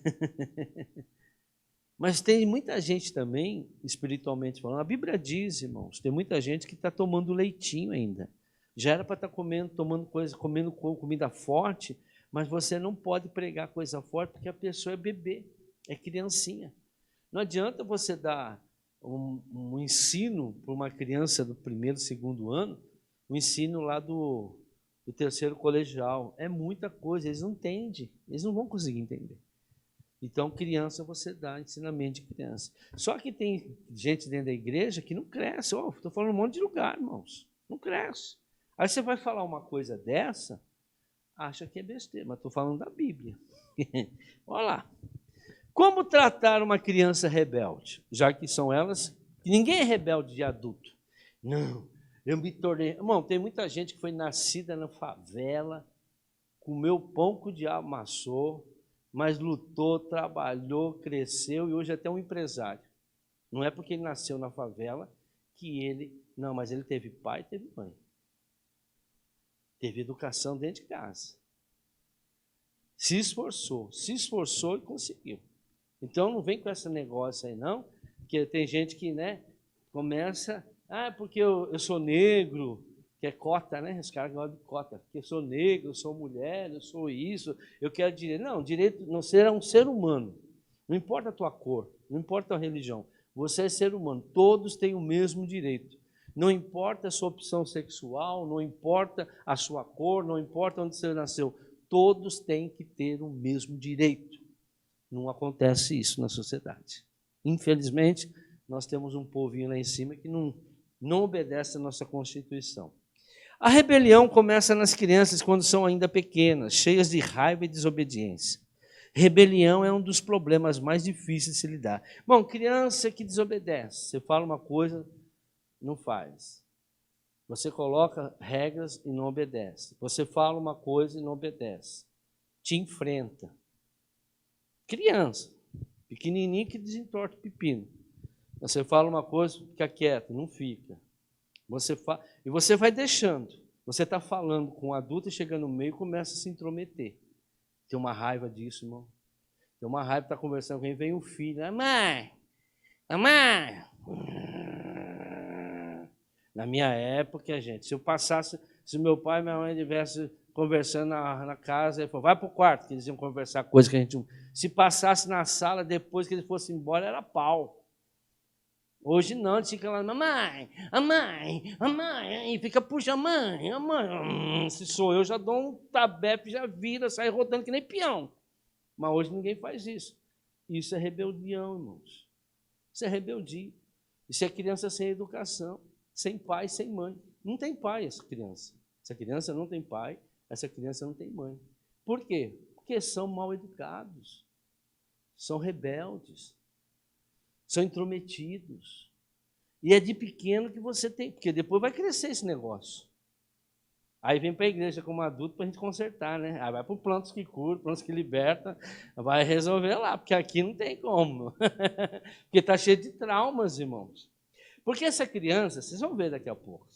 Mas tem muita gente também, espiritualmente falando, a Bíblia diz, irmãos, tem muita gente que está tomando leitinho ainda. Já era para estar comendo comida forte, mas você não pode pregar coisa forte porque a pessoa é bebê, é criancinha. Não adianta você dar um ensino para uma criança do 1º, 2º ano, o ensino lá do 3º colegial. É muita coisa, eles não entendem, eles não vão conseguir entender. Então, criança, você dá ensinamento de criança. Só que tem gente dentro da igreja que não cresce. Estou falando um monte de lugar, irmãos. Não cresce. Aí você vai falar uma coisa dessa, acha que é besteira, mas estou falando da Bíblia. Olha lá. Como tratar uma criança rebelde? Já que são elas, ninguém é rebelde de adulto. Não, eu me tornei... Irmão, tem muita gente que foi nascida na favela, comeu o pão que o diabo amassou, mas lutou, trabalhou, cresceu e hoje é até um empresário. Não é porque ele nasceu na favela que ele... Não, mas ele teve pai e teve mãe. Teve educação dentro de casa. Se esforçou e conseguiu. Então não vem com esse negócio aí não, porque tem gente que, né, começa... porque eu sou negro, que é cota, né? Os caras gostam de cota. Porque eu sou negro, eu sou mulher, eu sou isso, eu quero direito. Não, direito não ser um ser humano. Não importa a tua cor, não importa a tua religião. Você é ser humano, todos têm o mesmo direito. Não importa a sua opção sexual, não importa a sua cor, não importa onde você nasceu. Todos têm que ter o mesmo direito. Não acontece isso na sociedade. Infelizmente, nós temos um povinho lá em cima que não obedece à nossa Constituição. A rebelião começa nas crianças quando são ainda pequenas, cheias de raiva e desobediência. Rebelião é um dos problemas mais difíceis de se lidar. Bom, criança que desobedece, você fala uma coisa, não faz. Você coloca regras e não obedece. Você fala uma coisa e não obedece. Te enfrenta. Criança, pequenininho que desentorta o pepino. Você fala uma coisa, fica quieto, não fica. E você vai deixando. Você está falando com um adulto e chega no meio e começa a se intrometer. Tem uma raiva disso, irmão. Tem uma raiva de estar conversando com quem vem o filho. Mãe! Na minha época, gente, se meu pai e minha mãe estivessem conversando na casa, ele falou, vai para o quarto, que eles iam conversar coisa que a gente... Se passasse na sala, depois que eles fossem embora, era pau. Hoje não, eles ficam lá, a mãe, e fica, puxa, a mãe. Se sou eu, já dou um tabepe, já vira, sai rodando que nem peão. Mas hoje ninguém faz isso. Isso é rebelião, irmãos. Isso é rebeldia. Isso é criança sem educação, sem pai, sem mãe. Não tem pai essa criança. Essa criança não tem pai, essa criança não tem mãe. Por quê? Porque são mal educados, são rebeldes, são intrometidos. E é de pequeno que você tem, porque depois vai crescer esse negócio. Aí vem para a igreja como adulto para a gente consertar, né? Aí vai para o Plantos que Cura, Plantos que Liberta, vai resolver lá, porque aqui não tem como. Porque está cheio de traumas, irmãos. Porque essa criança, vocês vão ver daqui a pouco,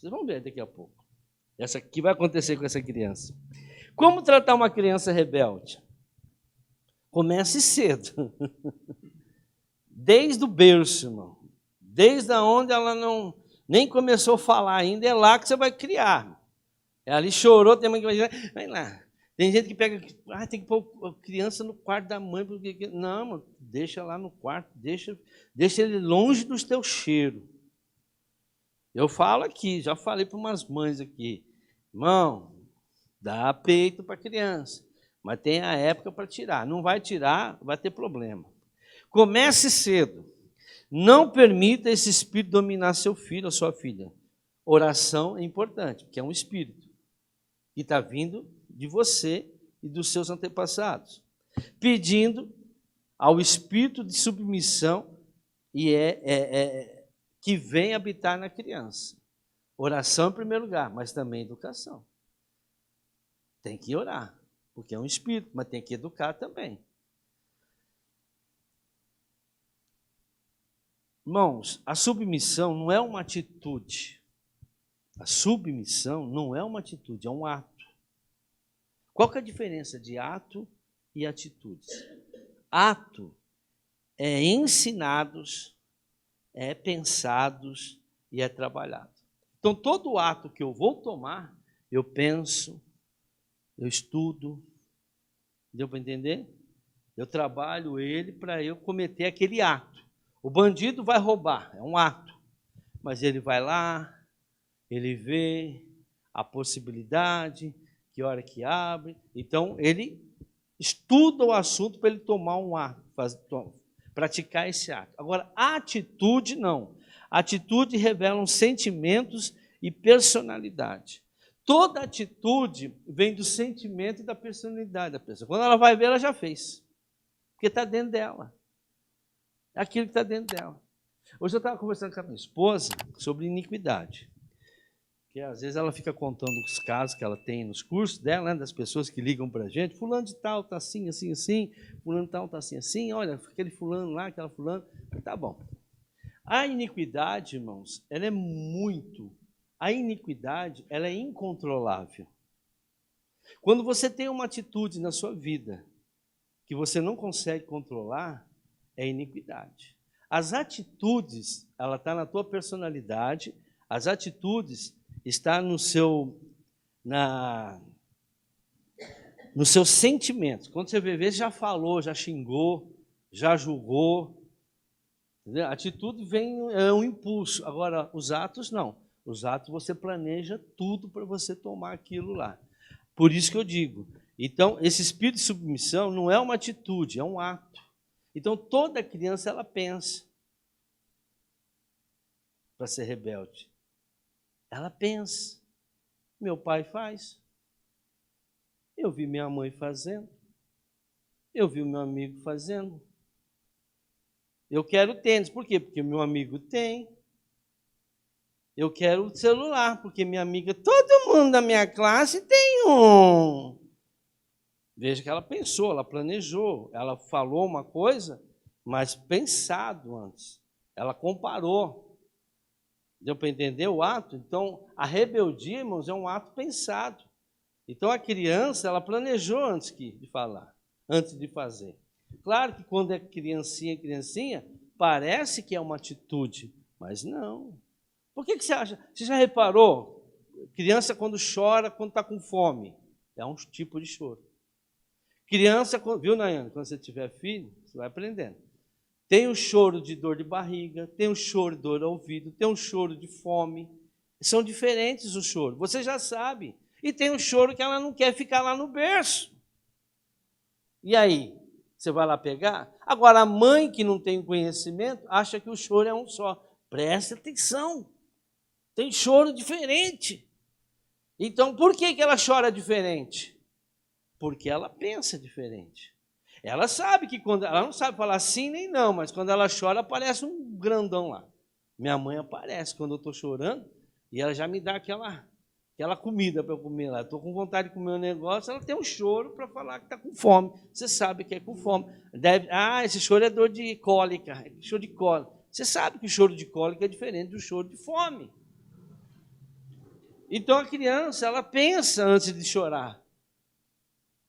Essa aqui vai acontecer com essa criança. Como tratar uma criança rebelde? Comece cedo. Desde o berço, irmão. Desde onde ela nem começou a falar ainda, é lá que você vai criar. Ela ali chorou, tem mãe que vai lá. Tem gente que pega, tem que pôr a criança no quarto da mãe. Porque... Não, mano, deixa lá no quarto, deixa ele longe dos teus cheiros. Eu falo aqui, já falei para umas mães aqui, irmão, dá peito para a criança, mas tem a época para tirar. Não vai tirar, vai ter problema. Comece cedo. Não permita esse espírito dominar seu filho ou sua filha. Oração é importante, porque é um espírito que está vindo de você e dos seus antepassados, pedindo ao espírito de submissão e que vem habitar na criança. Oração em primeiro lugar, mas também educação. Tem que orar, porque é um espírito, mas tem que educar também. Irmãos, a submissão não é uma atitude. A submissão não é uma atitude, é um ato. Qual que é a diferença de ato e atitude? Ato é ensinados, é pensados e é trabalhado. Então, todo ato que eu vou tomar, eu penso, eu estudo, deu para entender? Eu trabalho ele para eu cometer aquele ato. O bandido vai roubar, é um ato, mas ele vai lá, ele vê a possibilidade, que hora que abre, então ele estuda o assunto para ele tomar um ato, praticar esse ato. Agora, a atitude não. A atitude revela sentimentos e personalidade. Toda atitude vem do sentimento e da personalidade da pessoa. Quando ela vai ver, ela já fez, porque está dentro dela. É aquilo que está dentro dela. Hoje eu estava conversando com a minha esposa sobre iniquidade. Porque às vezes ela fica contando os casos que ela tem nos cursos dela, né, das pessoas que ligam para a gente. Fulano de tal está assim, assim, assim. Fulano de tal está assim, assim. Olha, aquele fulano lá, aquela fulano. Tá bom. A iniquidade, irmãos, ela é muito... A iniquidade, ela é incontrolável. Quando você tem uma atitude na sua vida que você não consegue controlar, é iniquidade. As atitudes, ela está na tua personalidade, as atitudes estão nos seus sentimentos. Quando você vê, já falou, já xingou, já julgou. Entendeu? A atitude é um impulso. Agora, os atos, não. Os atos você planeja tudo para você tomar aquilo lá. Por isso que eu digo. Então, esse espírito de submissão não é uma atitude, é um ato. Então, toda criança, ela pensa para ser rebelde. Ela pensa. Meu pai faz. Eu vi minha mãe fazendo. Eu vi o meu amigo fazendo. Eu quero tênis. Por quê? Porque meu amigo tem. Eu quero o celular, porque minha amiga, todo mundo da minha classe tem um. Veja que ela pensou, ela planejou, ela falou uma coisa, mas pensado antes. Ela comparou. Deu para entender o ato? Então, a rebeldia, irmãos, é um ato pensado. Então, a criança, ela planejou antes de falar, antes de fazer. Claro que quando é criancinha, parece que é uma atitude, mas não. Por que você acha? Você já reparou? Criança, quando chora, quando está com fome, é um tipo de choro. Criança, viu, Nayane? Quando você tiver filho, você vai aprendendo. Tem o choro de dor de barriga, tem o choro de dor ao ouvido, tem o choro de fome. São diferentes os choros, você já sabe. E tem o choro que ela não quer ficar lá no berço. E aí? Você vai lá pegar? Agora, a mãe que não tem conhecimento acha que o choro é um só. Preste atenção. Tem choro diferente. Então, por que ela chora diferente? Porque ela pensa diferente. Ela sabe que quando... Ela não sabe falar sim nem não, mas quando ela chora, aparece um grandão lá. Minha mãe aparece quando eu estou chorando e ela já me dá aquela comida para eu comer lá. Estou com vontade de comer um negócio, ela tem um choro para falar que está com fome. Você sabe que é com fome. Esse choro é dor de cólica, é choro de cólica. Você sabe que o choro de cólica é diferente do choro de fome. Então, a criança, ela pensa antes de chorar.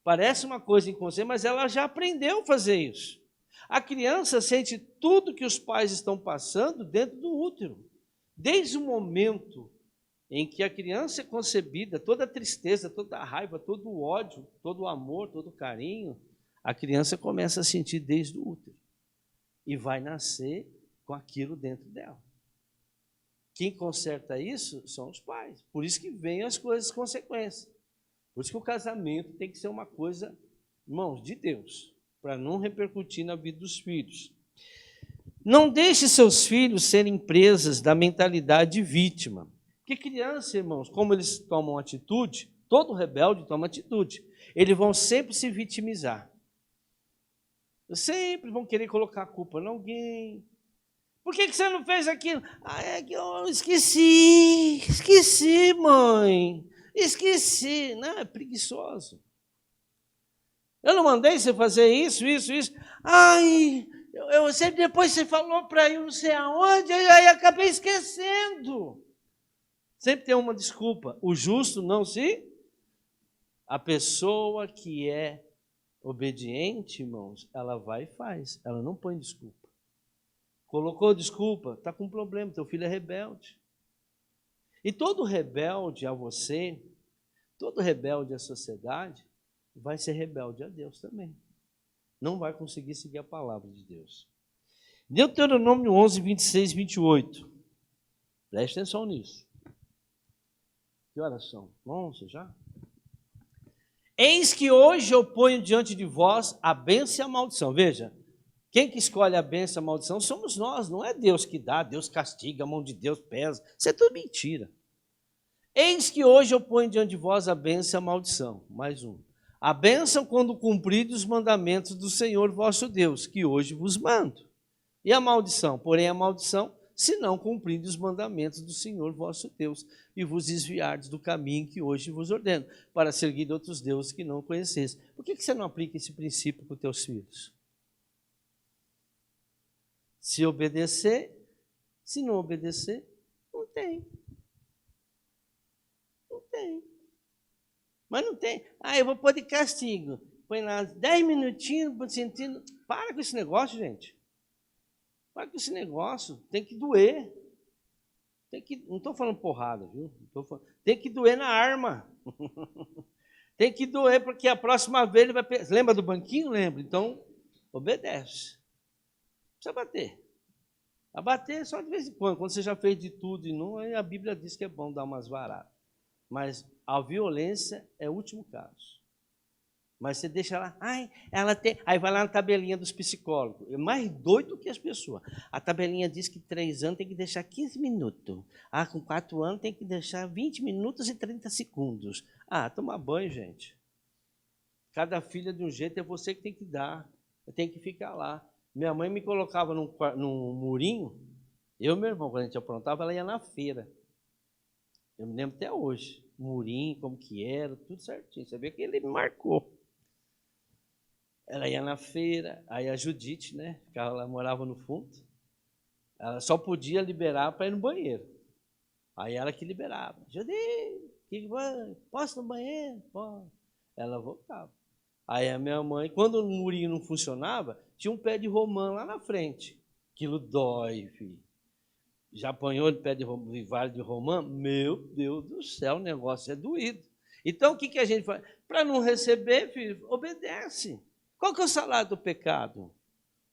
Parece uma coisa inconsciente, mas ela já aprendeu a fazer isso. A criança sente tudo que os pais estão passando dentro do útero. Desde o momento em que a criança é concebida, toda a tristeza, toda a raiva, todo o ódio, todo o amor, todo o carinho, a criança começa a sentir desde o útero. E vai nascer com aquilo dentro dela. Quem conserta isso são os pais. Por isso que vem as coisas, consequências. Por isso que o casamento tem que ser uma coisa, irmãos, de Deus, para não repercutir na vida dos filhos. Não deixe seus filhos serem presas da mentalidade de vítima. Porque criança, irmãos, como eles tomam atitude, todo rebelde toma atitude. Eles vão sempre se vitimizar. Sempre vão querer colocar a culpa em alguém. Por que você não fez aquilo? É que eu esqueci, mãe. Esqueci. Não, é preguiçoso. Eu não mandei você fazer isso. Ai, depois você falou para eu não sei aonde, aí acabei esquecendo. Sempre tem uma desculpa. O justo não se... A pessoa que é obediente, irmãos, ela vai e faz. Ela não põe desculpa. Colocou desculpa, está com problema, teu filho é rebelde. E todo rebelde a você, todo rebelde à sociedade, vai ser rebelde a Deus também. Não vai conseguir seguir a palavra de Deus. Deuteronômio 11, 26, 28. Preste atenção nisso. Que horas são? 11 já? Eis que hoje eu ponho diante de vós a bênção e a maldição. Veja, quem que escolhe a bênção e a maldição somos nós, não é Deus que dá, Deus castiga, a mão de Deus pesa. Isso é tudo mentira. Eis que hoje eu ponho diante de vós a bênção e a maldição. Mais um. A bênção quando cumpridos os mandamentos do Senhor vosso Deus, que hoje vos mando. E a maldição? Porém, a maldição, se não cumprindo os mandamentos do Senhor vosso Deus, e vos desviardes do caminho que hoje vos ordeno, para seguir outros deuses que não conheceis. Por que você não aplica esse princípio para os teus filhos? Se obedecer, se não obedecer, não tem. Não tem. Mas não tem. Eu vou pôr de castigo. Põe lá 10 minutinhos, sentindo. Para com esse negócio, gente. Para com esse negócio. Tem que doer. Não estou falando porrada, viu? Tem que doer na arma. Tem que doer, porque a próxima vez ele vai... Lembra do banquinho? Lembra. Então, obedece. Não precisa bater. A bater só de vez em quando você já fez de tudo e não, aí a Bíblia diz que é bom dar umas varadas. Mas a violência é o último caso. Mas você deixa lá, ela tem... Aí vai lá na tabelinha dos psicólogos. É mais doido que as pessoas. A tabelinha diz que 3 anos tem que deixar 15 minutos. Com 4 anos tem que deixar 20 minutos e 30 segundos. Tomar banho, gente. Cada filha de um jeito, é você que tem que dar. Tem que ficar lá. Minha mãe me colocava num murinho. Eu e meu irmão, quando a gente aprontava, ela ia na feira. Eu me lembro até hoje. Murinho, como que era, tudo certinho. Você vê que ele me marcou. Ela ia na feira, aí a Judite, né? Ela morava no fundo. Ela só podia liberar para ir no banheiro. Aí ela que liberava. Judite, posso ir no banheiro? Pode. Ela voltava. Aí a minha mãe, quando o murinho não funcionava, tinha um pé de romã lá na frente. Aquilo dói, filho. Já apanhou de pé de vara de romã? Meu Deus do céu, o negócio é doído. Então, o que a gente faz? Para não receber, filho, obedece. Qual que é o salário do pecado?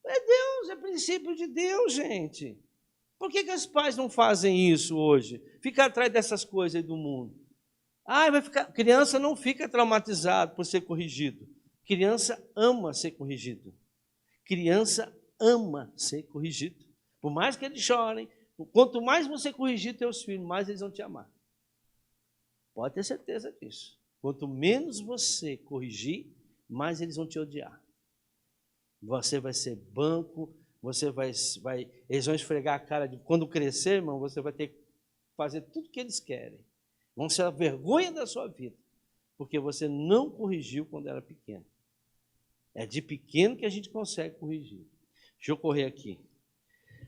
É Deus, é princípio de Deus, gente. Por que os pais não fazem isso hoje? Fica atrás dessas coisas aí do mundo. Criança não fica traumatizada por ser corrigido. Criança ama ser corrigido. Criança ama ser corrigido. Por mais que eles chorem, quanto mais você corrigir teus filhos, mais eles vão te amar. Pode ter certeza disso. Quanto menos você corrigir, mais eles vão te odiar. Você vai ser banco, eles vão esfregar a cara de... Quando crescer, irmão, você vai ter que fazer tudo o que eles querem. Vão ser a vergonha da sua vida, porque você não corrigiu quando era pequeno. É de pequeno que a gente consegue corrigir. Deixa eu correr aqui.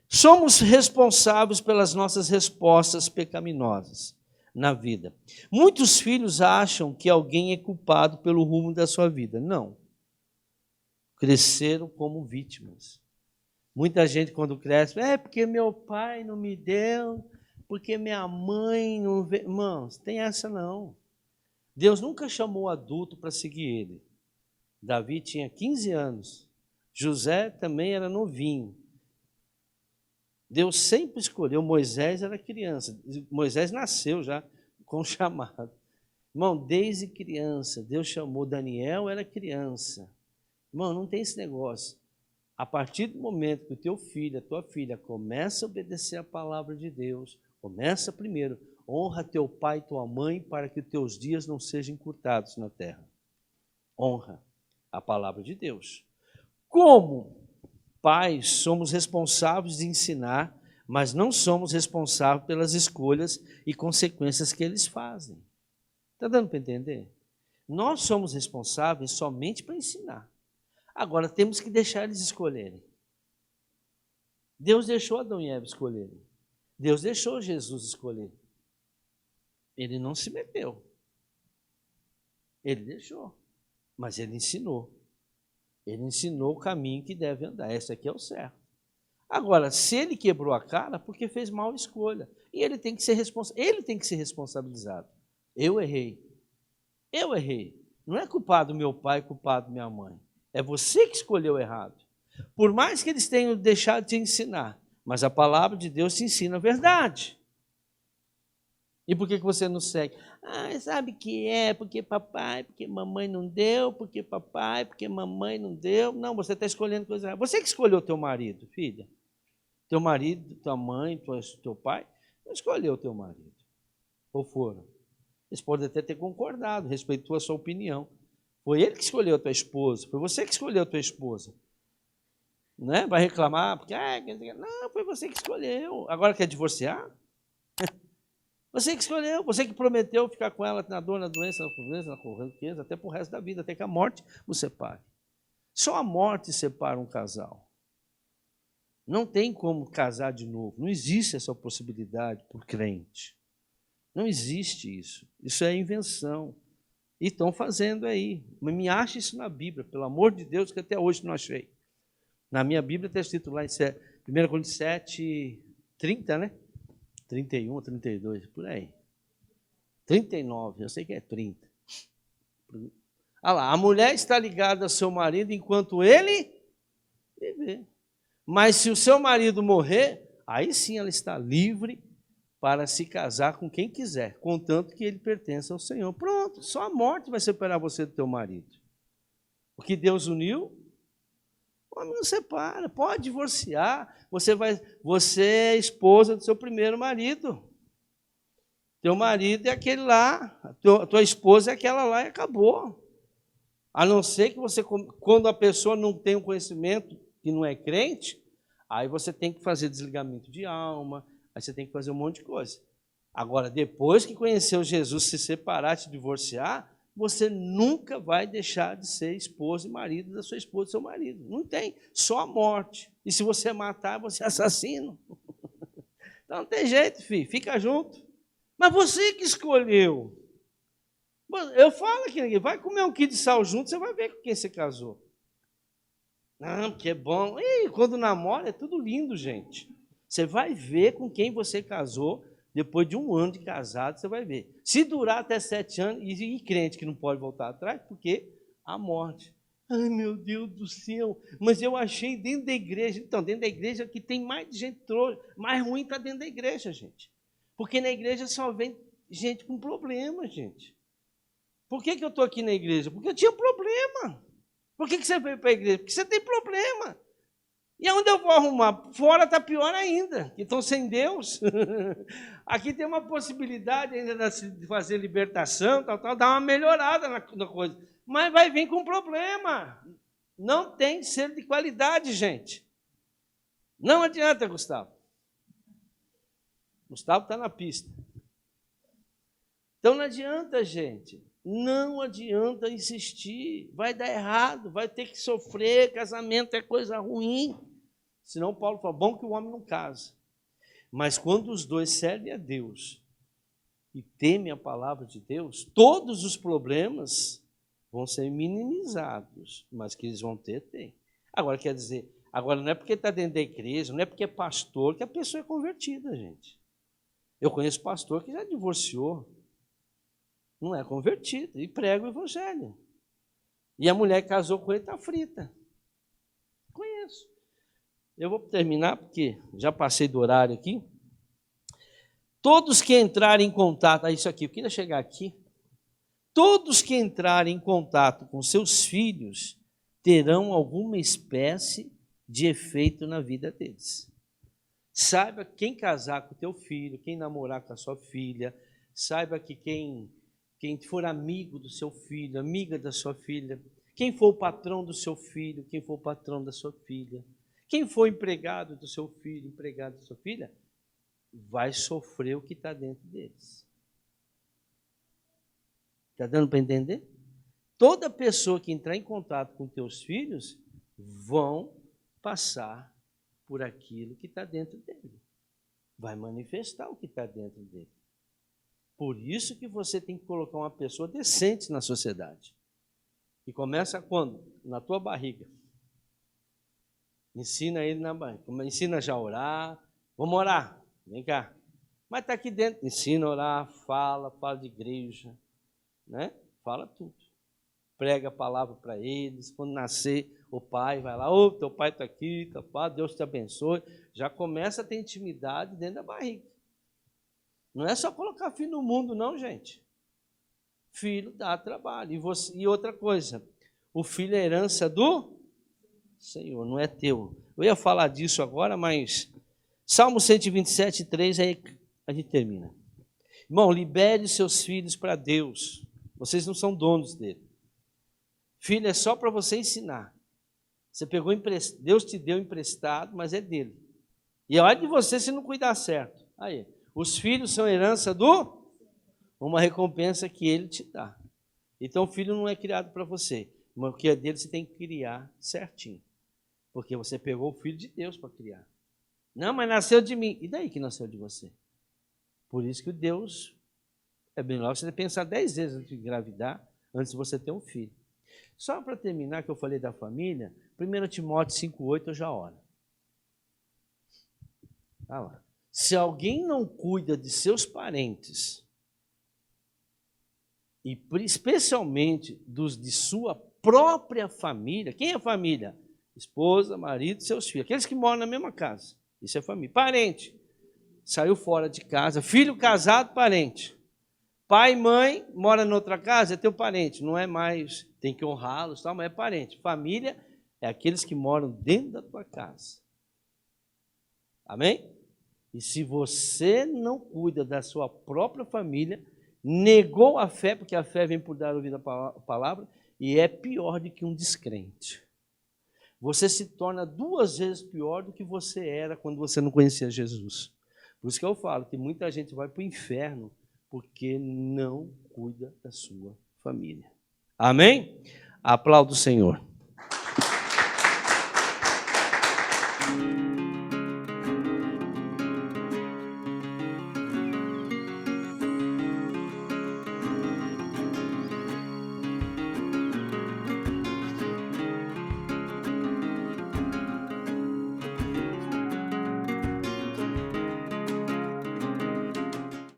Somos responsáveis pelas nossas respostas pecaminosas na vida. Muitos filhos acham que alguém é culpado pelo rumo da sua vida. Não. Cresceram como vítimas. Muita gente, quando cresce, porque meu pai não me deu, porque minha mãe não veio. Irmãos, tem essa não. Deus nunca chamou adulto para seguir ele. Davi tinha 15 anos. José também era novinho. Deus sempre escolheu. Moisés era criança. Moisés nasceu já com o chamado. Irmão, desde criança, Deus chamou. Daniel era criança. Irmão, não tem esse negócio. A partir do momento que o teu filho, a tua filha, começa a obedecer a palavra de Deus, começa primeiro, honra teu pai e tua mãe para que os teus dias não sejam encurtados na terra. Honra a palavra de Deus. Como pais, somos responsáveis de ensinar, mas não somos responsáveis pelas escolhas e consequências que eles fazem. Está dando para entender? Nós somos responsáveis somente para ensinar. Agora, temos que deixar eles escolherem. Deus deixou Adão e Eva escolherem. Deus deixou Jesus escolher. Ele não se meteu. Ele deixou. Mas ele ensinou. Ele ensinou o caminho que deve andar. Esse aqui é o certo. Agora, se ele quebrou a cara, porque fez mal escolha. E ele tem que ser responsabilizado. Eu errei. Eu errei. Não é culpado do meu pai, culpado da minha mãe. É você que escolheu errado. Por mais que eles tenham deixado de te ensinar, mas a palavra de Deus te ensina a verdade. E por que você não segue? Sabe que é? Porque papai, porque mamãe não deu, porque papai, porque mamãe não deu. Não, você está escolhendo coisa errada. Você que escolheu teu marido, filha. Teu marido, tua mãe, teu pai, não escolheu teu marido. Ou foram? Eles podem até ter concordado, respeitou a sua opinião. Foi ele que escolheu a tua esposa, foi você que escolheu a tua esposa. né? Vai reclamar, porque não, foi você que escolheu. Agora quer divorciar? Você que escolheu, você que prometeu ficar com ela na dor, na doença, na pobreza, na correnteza, até para o resto da vida, até que a morte o separe. Só a morte separa um casal. Não tem como casar de novo. Não existe essa possibilidade por crente. Não existe isso. Isso é invenção. E estão fazendo aí. Mas me acha isso na Bíblia, pelo amor de Deus, que até hoje não achei. Na minha Bíblia está escrito lá em 1 Coríntios 7, 30, né? 31 ou 32, por aí. 39, eu sei que é 30. Olha lá, a mulher está ligada ao seu marido enquanto ele viver. Mas se o seu marido morrer, aí sim ela está livre para se casar com quem quiser, contanto que ele pertence ao Senhor. Pronto, só a morte vai separar você do teu marido. O que Deus uniu, o homem não separa, pode divorciar. Você é esposa do seu primeiro marido. Teu marido é aquele lá, a tua esposa é aquela lá e acabou. A não ser que você, quando a pessoa não tem um conhecimento que não é crente, aí você tem que fazer desligamento de alma, aí você tem que fazer um monte de coisa. Agora, depois que conheceu Jesus, se separar, se divorciar, você nunca vai deixar de ser esposa e marido da sua esposa e do seu marido. Não tem, só a morte. E se você matar, você é assassino. Então não tem jeito, filho, fica junto. Mas você que escolheu. Eu falo aqui, vai comer um quilo de sal junto, você vai ver com quem você casou. Não, porque é bom. E quando namora é tudo lindo, gente. Você vai ver com quem você casou. Depois de 1 ano de casado, você vai ver. Se durar até 7 anos, e crente que não pode voltar atrás, porque a morte. Ai, meu Deus do céu, mas eu achei dentro da igreja. Então, dentro da igreja que tem mais gente trouxa, mais ruim está dentro da igreja, gente. Porque na igreja só vem gente com problema, gente. Por que eu estou aqui na igreja? Porque eu tinha problema. Por que você veio para a igreja? Porque você tem problema. E onde eu vou arrumar? Fora está pior ainda, que estão sem Deus. Aqui tem uma possibilidade ainda de fazer libertação, dar uma melhorada na coisa. Mas vai vir com problema. Não tem ser de qualidade, gente. Não adianta, Gustavo. Gustavo está na pista. Então não adianta, gente. Não adianta insistir. Vai dar errado, vai ter que sofrer. Casamento é coisa ruim. Senão Paulo fala, bom que o homem não casa. Mas quando os dois servem a Deus e temem a palavra de Deus, todos os problemas vão ser minimizados, mas que eles vão ter, tem. Agora, quer dizer, agora não é porque está dentro da igreja, não é porque é pastor que a pessoa é convertida, gente. Eu conheço pastor que já divorciou, não é convertido, e prega o evangelho. E a mulher que casou com ele está frita. Conheço. Eu vou terminar, porque já passei do horário aqui. Todos que entrarem em contato, isso aqui, eu queria chegar aqui. Todos que entrarem em contato com seus filhos terão alguma espécie de efeito na vida deles. Saiba quem casar com o teu filho, quem namorar com a sua filha, saiba que quem for amigo do seu filho, amiga da sua filha, quem for o patrão do seu filho, quem for o patrão da sua filha, quem for empregado do seu filho, empregado da sua filha, vai sofrer o que está dentro deles. Está dando para entender? Toda pessoa que entrar em contato com teus filhos vão passar por aquilo que está dentro dele. Vai manifestar o que está dentro dele. Por isso que você tem que colocar uma pessoa decente na sociedade. E começa quando? Na tua barriga. Ensina ele na barriga. Ensina já a orar. Vamos orar. Vem cá. Mas está aqui dentro. Ensina a orar, fala de igreja. Né? Fala tudo. Prega a palavra para eles. Quando nascer, o pai vai lá. Ô, teu pai está aqui, teu pai, Deus te abençoe. Já começa a ter intimidade dentro da barriga. Não é só colocar filho no mundo, não, gente. Filho dá trabalho. E outra coisa, o filho é herança do Senhor, não é teu. Eu ia falar disso agora, mas Salmo 127, 3, aí a gente termina. Irmão, libere os seus filhos para Deus. Vocês não são donos dele. Filho é só para você ensinar. Você pegou emprestado, Deus te deu emprestado, mas é dele. E olha de você se não cuidar certo. Aí, os filhos são herança do uma recompensa que ele te dá. Então o filho não é criado para você, mas o que é dele você tem que criar certinho. Porque você pegou o filho de Deus para criar. Não, mas nasceu de mim. E daí que nasceu de você? Por isso que o Deus é melhor você pensar 10 vezes antes de engravidar, antes de você ter um filho. Só para terminar, que eu falei da família, 1 Timóteo 5,8 eu já oro. Tá lá. Se alguém não cuida de seus parentes, e especialmente dos de sua própria família, quem é família? Esposa, marido, seus filhos, aqueles que moram na mesma casa, isso é família. Parente, saiu fora de casa, filho casado, parente. Pai e mãe, mora em outra casa, é teu parente, não é mais, tem que honrá-los, tal, mas é parente. Família é aqueles que moram dentro da tua casa. Amém? E se você não cuida da sua própria família, negou a fé, porque a fé vem por dar ouvido à palavra, e é pior do que um descrente. Você se torna 2 vezes pior do que você era quando você não conhecia Jesus. Por isso que eu falo que muita gente vai para o inferno porque não cuida da sua família. Amém? Aplauda o Senhor.